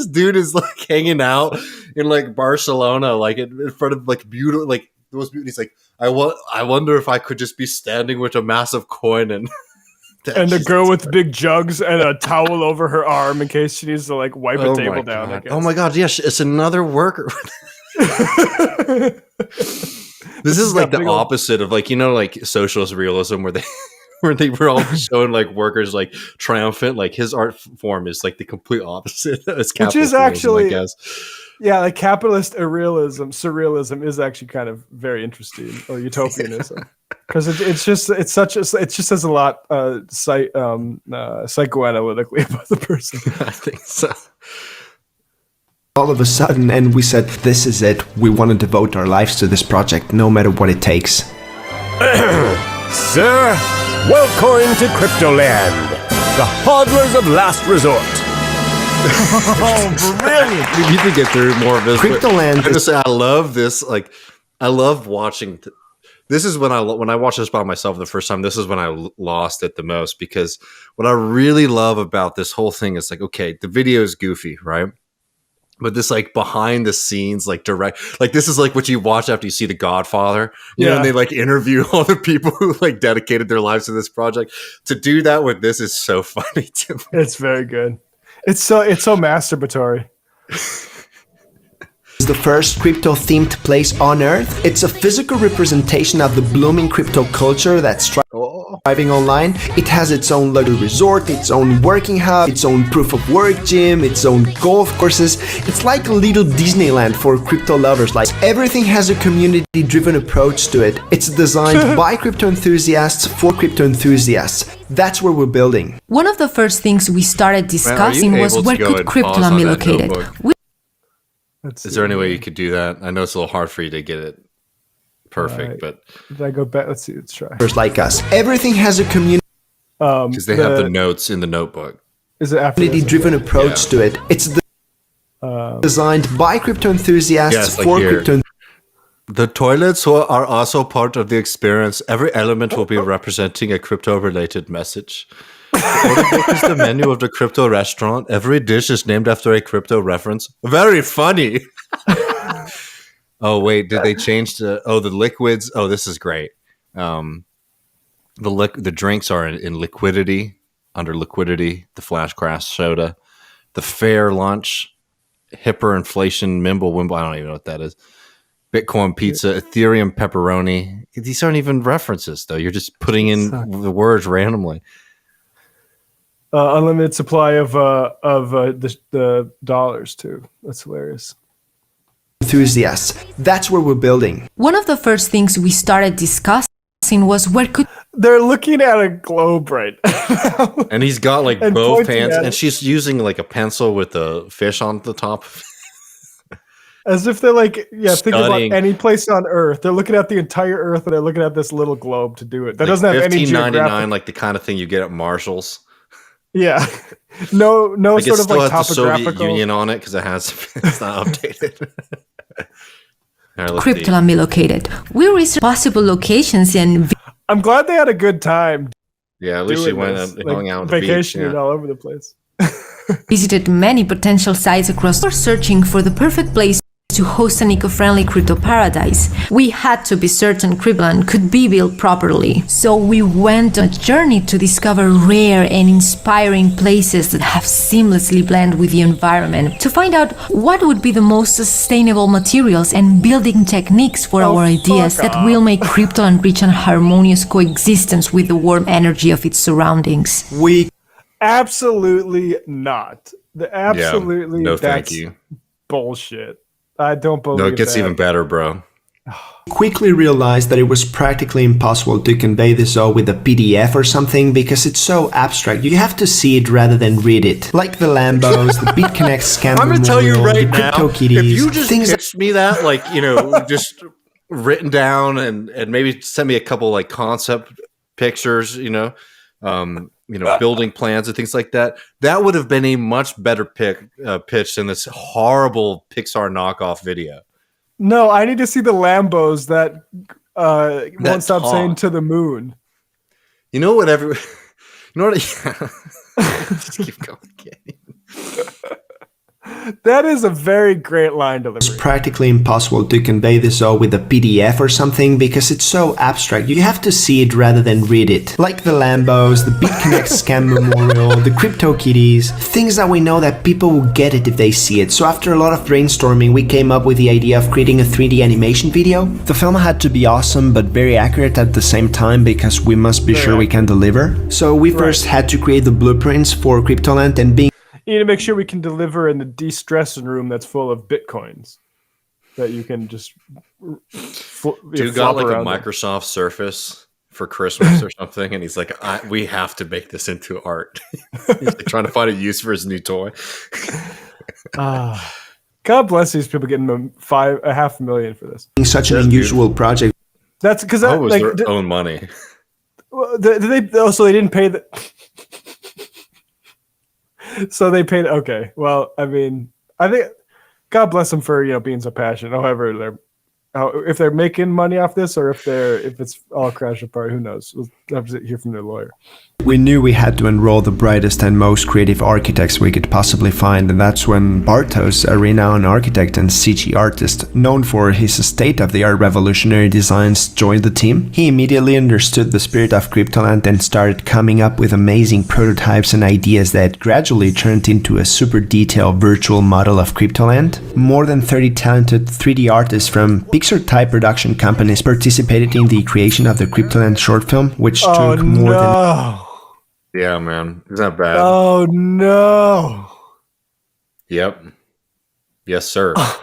dude is like hanging out in like Barcelona, like in front of like beautiful, like those beauty. He's like, I wonder if I could just be standing with a massive coin and a girl with big jugs and a towel over her arm in case she needs to like wipe a table down. I guess. Oh my god, yes, it's another worker. This is like the opposite of like like socialist realism where they were all showing like workers like triumphant. Like his art form is like the complete opposite. Which is actually, I guess. Yeah, like capitalist surrealism is actually kind of very interesting, or utopianism, because it just says a lot psychoanalytically about the person. I think so. All of a sudden, and we said, this is it. We want to devote our lives to this project, no matter what it takes. Sir, welcome to Cryptoland, the hodlers of last resort. Oh, brilliant! We need to get through more of this. Cryptoland. I love this. Like, I love watching. This is when I watched this by myself the first time. This is when I lost it the most, because what I really love about this whole thing is like, okay, the video is goofy, right? But this like behind the scenes, like direct, like this is like what you watch after you see The Godfather, you know, and they like interview all the people who like dedicated their lives to this project. To do that with this is so funny to me. It's very good. It's so masturbatory. It's the first crypto-themed place on Earth. It's a physical representation of the blooming crypto culture that's thriving online. It has its own luxury resort, its own working hub, its own proof-of-work gym, its own golf courses. It's like a little Disneyland for crypto lovers. Like, everything has a community-driven approach to it. It's designed by crypto enthusiasts for crypto enthusiasts. That's where we're building. One of the first things we started discussing was where could Cryptoland be located. Is there any way you could do that? I know it's a little hard for you to get it perfect, but did I go back? Let's see. Let's try. Like us, everything has a community. Because they have the notes in the notebook. Is it community-driven approach to it? It's designed by crypto enthusiasts for crypto. The toilets are also part of the experience. Every element will be representing a crypto-related message. The order book is the menu of the crypto restaurant. Every dish is named after a crypto reference. Very funny. Oh wait, did they change the liquids? Oh, this is great. The drinks are in liquidity. under liquidity, the flash crash soda, the fair lunch, hyperinflation, Mimble, I don't even know what that is. Bitcoin pizza, Ethereum pepperoni. These aren't even references, though. You're just putting in the words randomly. Unlimited supply of the dollars too. That's hilarious. Enthusiasts. That's where we're building. One of the first things we started discussing was where could they're looking at a globe right now. And he's got like And both pointing hands, at and it. she's using like a pencil with a fish on the top. As if they're like, think about Studying. any place on Earth. They're looking at the entire Earth, and they're looking at this little globe to do it. That doesn't have any geographic. like the kind of thing you get at Marshall's. Yeah, no, Like sort it of still like has the Soviet topographical. Union on it because it's not updated. All right, let's see. Cryptoland be located? We researched possible locations and I'm glad they had a good time. Yeah, at least she doing went this, and hung out at the beach. vacationing Yeah. all over the place. visited many potential sites across. We're searching for the perfect place to host an eco-friendly crypto paradise. We had to be certain Cryptoland could be built properly. So we went on a journey to discover rare and inspiring places that have seamlessly blend with the environment, to find out what would be the most sustainable materials and building techniques for our ideas that will make Cryptoland reach a harmonious coexistence with the warm energy of its surroundings. We Absolutely not. Absolutely, no, that's thank you. bullshit. I don't believe No, it gets that. even better, bro. quickly realized that it was practically impossible to convey this all with a PDF or something because it's so abstract. You have to see it rather than read it. Like the Lambos, the BitConnect scam I'm gonna tell you memorial, right the now, CryptoKitties, if you just things pitched me that, like, just written down and maybe send me a couple like concept pictures, building plans and things like that, that would have been a much better pitch than this horrible Pixar knockoff video. No, I need to see the Lambos that won't stop talk. saying to the moon. You know what? Just keep going. That is a very great line delivery. It's practically impossible to convey this all with a PDF or something because it's so abstract. You have to see it rather than read it. Like the Lambos, the BitConnect scam memorial, the CryptoKitties, things that we know that people will get it if they see it. So after a lot of brainstorming, we came up with the idea of creating a 3D animation video. The film had to be awesome but very accurate at the same time because we must be sure we can deliver. So we first had to create the blueprints for Cryptoland and being You need to make sure we can deliver in the de-stressing room that's full of bitcoins that you can just Dude got like a Microsoft Surface for Christmas or something, and he's like, we have to make this into art. He's like trying to find a use for his new toy. God bless these people getting $500,000 for this. such an unusual project. That's because that was their own money. Did they? So they didn't pay the. So they paid. Okay, well, I mean, I think God bless them for being so passionate. However, if they're making money off this or if it's all crashed apart, who knows? We'll have to hear from their lawyer. We knew we had to enroll the brightest and most creative architects we could possibly find, and that's when Bartos, a renowned architect and CG artist known for his state-of-the-art revolutionary designs, joined the team. He immediately understood the spirit of Cryptoland and started coming up with amazing prototypes and ideas that gradually turned into a super detailed virtual model of Cryptoland. More than 30 talented 3D artists from Pixar-type production companies participated in the creation of the Cryptoland short film, which took more than... Yeah, man. Isn't that bad? Oh, no. Yep. Yes, sir. I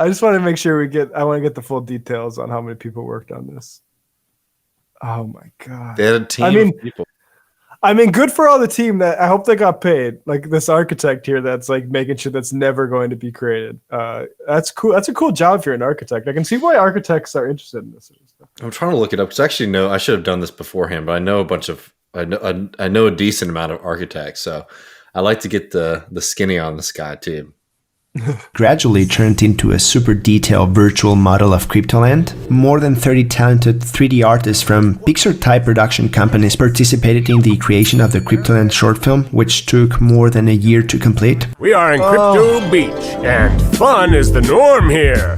just want to make sure I want to get the full details on how many people worked on this. Oh, my God. They had a team of people. I mean, good for all the team that I hope they got paid. Like this architect here that's like making sure that's never going to be created. That's cool. That's a cool job if you're an architect. I can see why architects are interested in this. I'm trying to look it up because actually, no, I should have done this beforehand, but I know I know a decent amount of architects, so I like to get the skinny on this guy too. Gradually turned into a super detailed virtual model of Cryptoland. More than 30 talented 3D artists from Pixar-type production companies participated in the creation of the Cryptoland short film, which took more than a year to complete. We are in Crypto Beach, and fun is the norm here.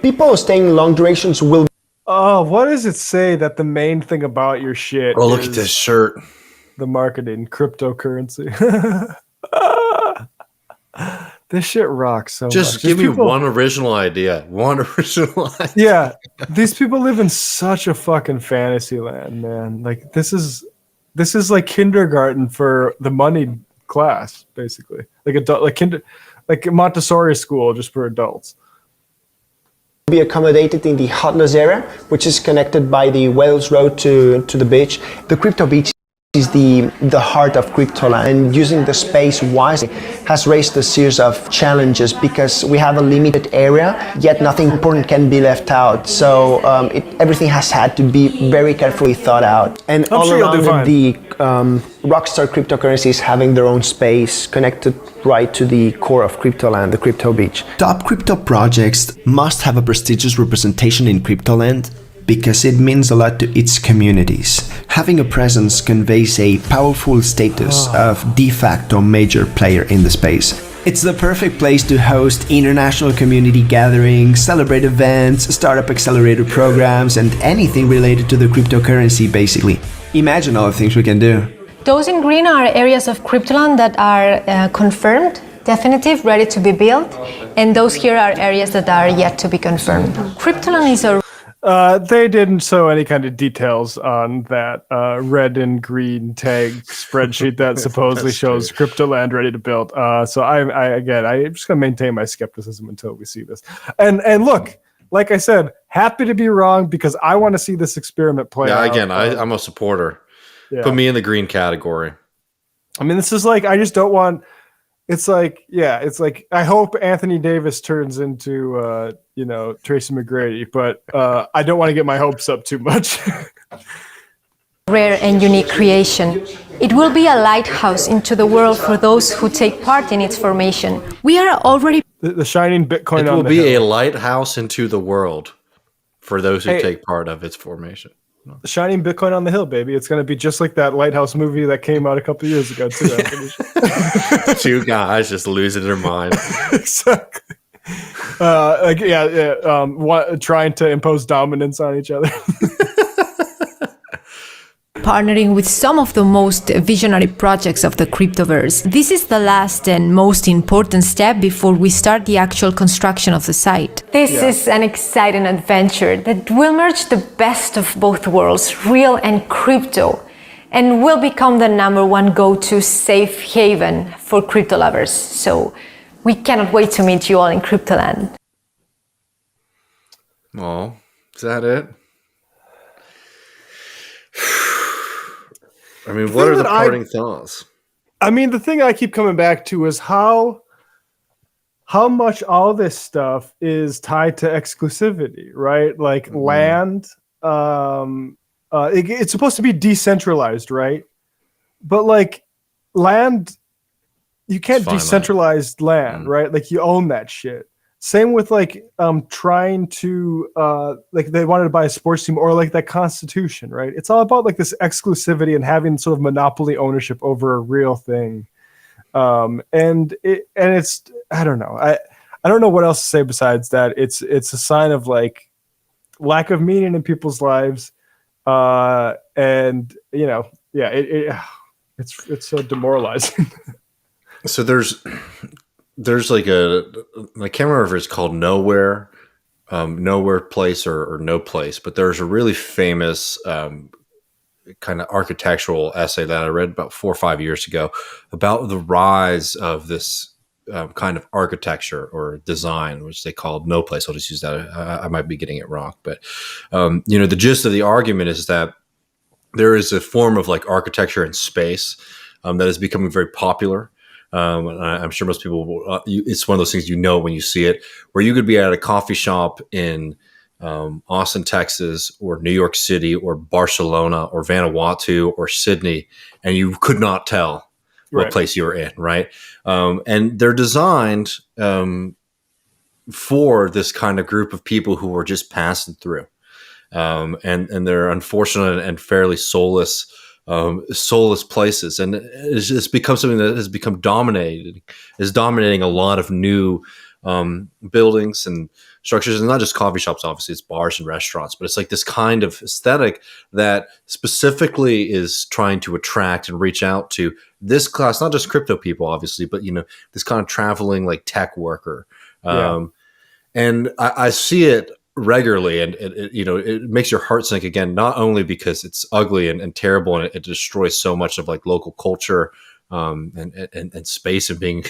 People staying long durations will Oh, what does it say that the main thing about your shit Oh, look is at this shirt. the marketing, cryptocurrency? This shit rocks so much. Just give me one original idea. One original idea. Yeah, these people live in such a fucking fantasy land, man. Like this is like kindergarten for the moneyed class, basically. Like adult, like Montessori school just for adults. Be accommodated in the Hotness area, which is connected by the Wales Road to the beach. The Crypto Beach is the heart of Cryptoland, and using the space wisely has raised a series of challenges because we have a limited area, yet nothing important can be left out. So everything has had to be very carefully thought out. And all around the Rockstar cryptocurrencies having their own space connected right to the core of Cryptoland, the Crypto Beach. Top crypto projects must have a prestigious representation in Cryptoland because it means a lot to its communities. Having a presence conveys a powerful status of de facto major player in the space. It's the perfect place to host international community gatherings, celebrate events, startup accelerator programs, and anything related to the cryptocurrency, basically. Imagine all the things we can do. Those in green are areas of Cryptoland that are confirmed, definitive, ready to be built, and those here are areas that are yet to be confirmed. Cryptoland is a they didn't show any kind of details on that red and green tag spreadsheet that supposedly shows Cryptoland ready to build. So I'm just gonna maintain my skepticism until we see this. And look, like I said, happy to be wrong because I want to see this experiment play out. Yeah, again, I'm a supporter. Yeah. Put me in the green category. I mean, this is like I just don't want. It's like I hope Anthony Davis turns into Tracy McGrady, but I don't want to get my hopes up too much. rare and unique creation. It will be a lighthouse into the world for those who take part in its formation. We are already the shining Bitcoin. It will be a lighthouse into the world for those who take part of its formation. Shining Bitcoin on the hill, baby. It's going to be just like that Lighthouse movie that came out a couple years ago, too. Two guys just losing their mind. Exactly. Trying to impose dominance on each other. partnering with some of the most visionary projects of the cryptoverse. This is the last and most important step before we start the actual construction of the site. This is an exciting adventure that will merge the best of both worlds, real and crypto, and will become the #1 go-to safe haven for crypto lovers. So we cannot wait to meet you all in Cryptoland. Oh, is that it? I mean, what are the parting thoughts? I mean, the thing I keep coming back to is how much all this stuff is tied to exclusivity, right? Like land, it's supposed to be decentralized, right? But like land, you can't decentralize land, right? Like you own that shit. Same with like trying to like they wanted to buy a sports team or like that constitution, right? It's all about like this exclusivity and having sort of monopoly ownership over a real thing. And it's I don't know. I don't know what else to say besides that. It's a sign of like lack of meaning in people's lives. And you know, yeah, it's so demoralizing. So there's like I can't remember if it's called Nowhere Place or No Place, but there's a really famous kind of architectural essay that I read about 4 or 5 years ago about the rise of this kind of architecture or design, which they called No Place. I'll just use that. I might be getting it wrong, but you know, the gist of the argument is that there is a form of like architecture in space that is becoming very popular. I'm sure most people, it's one of those things you know when you see it, where you could be at a coffee shop in Austin, Texas, or New York City, or Barcelona, or Vanuatu, or Sydney, and you could not tell what place you were in, right? And they're designed for this kind of group of people who are just passing through. And they're unfortunate and fairly soulless places, and it's become something that has become dominating a lot of new buildings and structures, and not just coffee shops. Obviously, it's bars and restaurants, but it's like this kind of aesthetic that specifically is trying to attract and reach out to this class, not just crypto people, obviously, but this kind of traveling like tech worker. And I see it regularly, and it makes your heart sink again, not only because it's ugly and terrible, and it destroys so much of like local culture and space, and being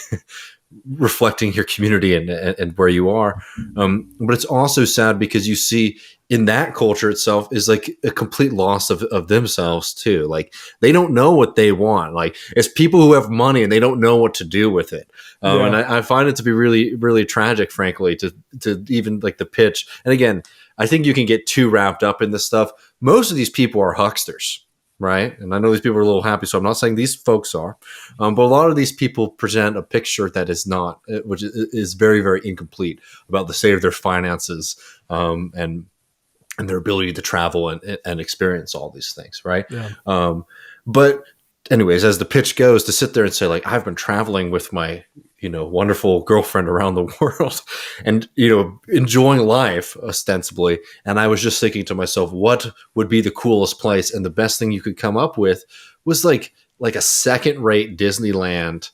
reflecting your community and where you are. But it's also sad because you see in that culture itself is like a complete loss of themselves too. Like they don't know what they want. Like it's people who have money and they don't know what to do with it. And I find it to be really, really tragic, frankly, to even like the pitch. And again, I think you can get too wrapped up in this stuff. Most of these people are hucksters. Right. And I know these people are a little happy, so I'm not saying these folks are, but a lot of these people present a picture that is not, which is very, very incomplete about the state of their finances and their ability to travel and experience all these things. Right. Yeah. But anyways, as the pitch goes, to sit there and say, like, I've been traveling with my, wonderful girlfriend around the world and, enjoying life ostensibly. And I was just thinking to myself, what would be the coolest place? And the best thing you could come up with was like a second rate Disneyland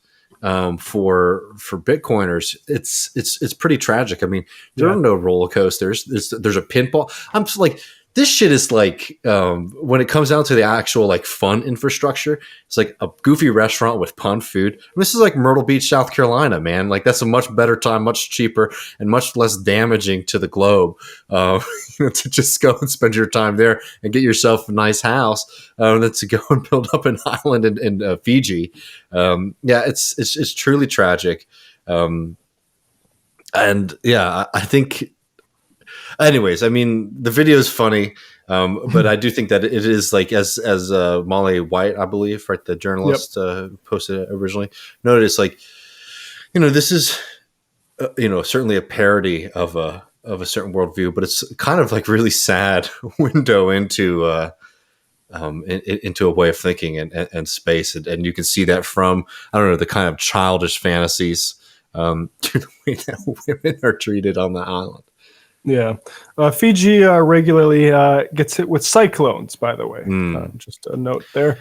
for Bitcoiners. It's pretty tragic. I mean, there are no roller coasters. There's a pinball. I'm just like, this shit is like, when it comes down to the actual like fun infrastructure, it's like a goofy restaurant with pun food. And this is like Myrtle Beach, South Carolina, man. Like that's a much better time, much cheaper, and much less damaging to the globe to just go and spend your time there and get yourself a nice house than to go and build up an island in Fiji. It's truly tragic. And yeah, I think. Anyways, I mean, the video is funny, but I do think that it is like as Molly White, I believe, right, the journalist posted it originally, noted, it's like, this is, certainly a parody of a certain worldview, but it's kind of like really sad window into a way of thinking and space, and you can see that from, I don't know, the kind of childish fantasies to the way that women are treated on the island. Yeah. Fiji regularly gets hit with cyclones, by the way. Just a note there.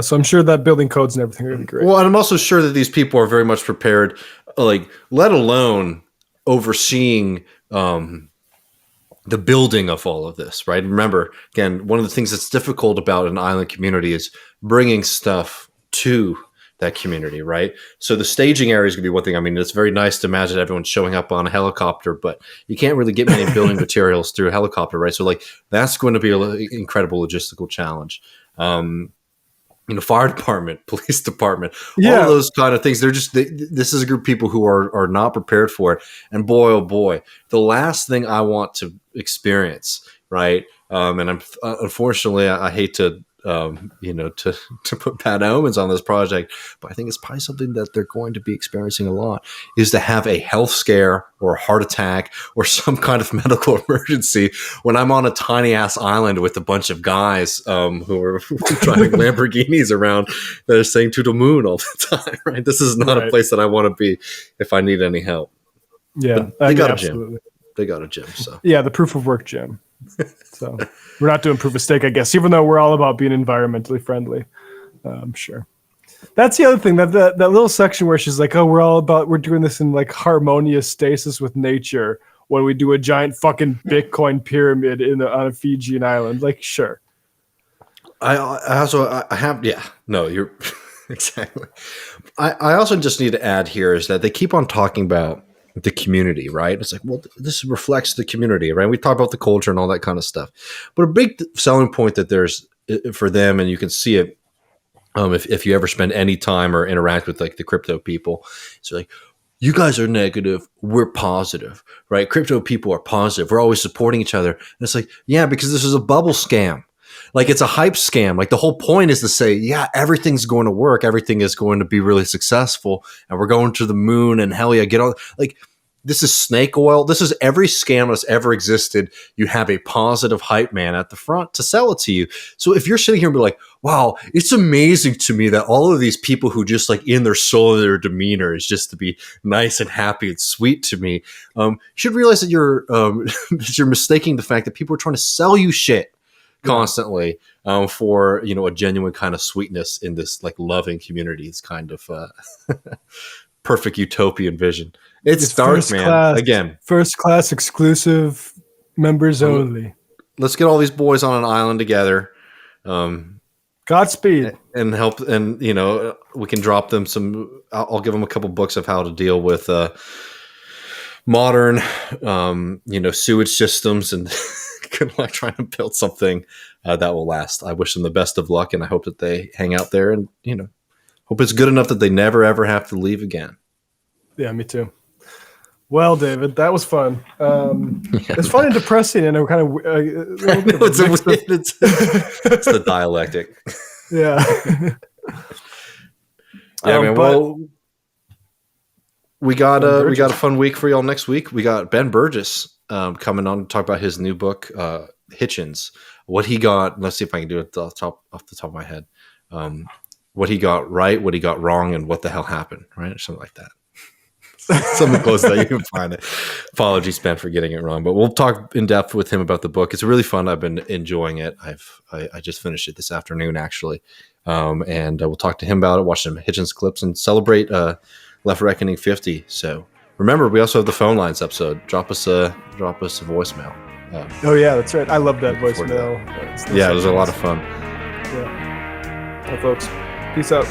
So I'm sure that building codes and everything are going to be great. Well, and I'm also sure that these people are very much prepared, like, let alone overseeing the building of all of this, right? Remember, again, one of the things that's difficult about an island community is bringing stuff to that community, right? So the staging area is going to be one thing. I mean, it's very nice to imagine everyone showing up on a helicopter, but you can't really get many building materials through a helicopter, right? So like that's going to be an incredible logistical challenge. Fire department, police department, all of those kind of things. This is a group of people who are not prepared for it. And boy, oh boy, the last thing I want to experience, right? And I'm unfortunately, I hate to, to put bad omens on this project, but I think it's probably something that they're going to be experiencing a lot, is to have a health scare or a heart attack or some kind of medical emergency when I'm on a tiny ass island with a bunch of guys who are driving Lamborghinis around that are saying to the moon all the time, right? This is not a place that I want to be if I need any help. Yeah, but they got a gym. They got a gym. So yeah, the proof of work gym. So we're not doing proof of stake, I guess, even though we're all about being environmentally friendly. I'm sure. That's the other thing, that little section where she's like, oh, we're doing this in like harmonious stasis with nature when we do a giant fucking Bitcoin pyramid on a Fijian island. Like, sure. You're exactly. I also just need to add here is that they keep on talking about the community, right? It's like, well, this reflects the community, right? We talk about the culture and all that kind of stuff. But a big selling point that there's for them, and you can see it if you ever spend any time or interact with like the crypto people, it's like, you guys are negative, we're positive, right? Crypto people are positive. We're always supporting each other. And it's like, yeah, because this is a bubble scam. Like it's a hype scam. Like the whole point is to say, yeah, everything's going to work. Everything is going to be really successful. And we're going to the moon and hell yeah, get on. Like this is snake oil. This is every scam that's ever existed. You have a positive hype man at the front to sell it to you. So if you're sitting here and be like, wow, it's amazing to me that all of these people who just like in their soul, their demeanor is just to be nice and happy and sweet to me. You should realize that that you're mistaking the fact that people are trying to sell you shit constantly for, you know, a genuine kind of sweetness in this like loving community. It's kind of perfect utopian vision. It's dark, man. Again, first class exclusive, members only. Let's get all these boys on an island together. Godspeed. And help, and you know, we can drop them some. I'll give them a couple books of how to deal with modern, you know, sewage systems, and good luck trying to build something that will last. I wish them the best of luck, and I hope that they hang out there, and you know, hope it's good enough that they never ever have to leave again. Yeah, me too. Well, David, that was fun. It's fun and depressing, and kind of. It's the dialectic. Yeah. Yeah, man. Well, we got a fun week for y'all next week. We got Ben Burgess coming on to talk about his new book, Hitchens. What he got. Let's see if I can do it off the top of my head. What he got right, what he got wrong, and what the hell happened. Right, or something like that. Something close that you can find it. Apologies, Ben, for getting it wrong, but we'll talk in depth with him about the book. It's really fun. I've been enjoying it. I just finished it this afternoon, actually, and we'll talk to him about it. Watch some Hitchens clips and celebrate Left Reckoning 50. So remember, we also have the phone lines episode. Drop us a voicemail. Oh yeah, that's right. I love that voicemail. Yeah, it was a lot of fun. Yeah. Well, folks, peace out.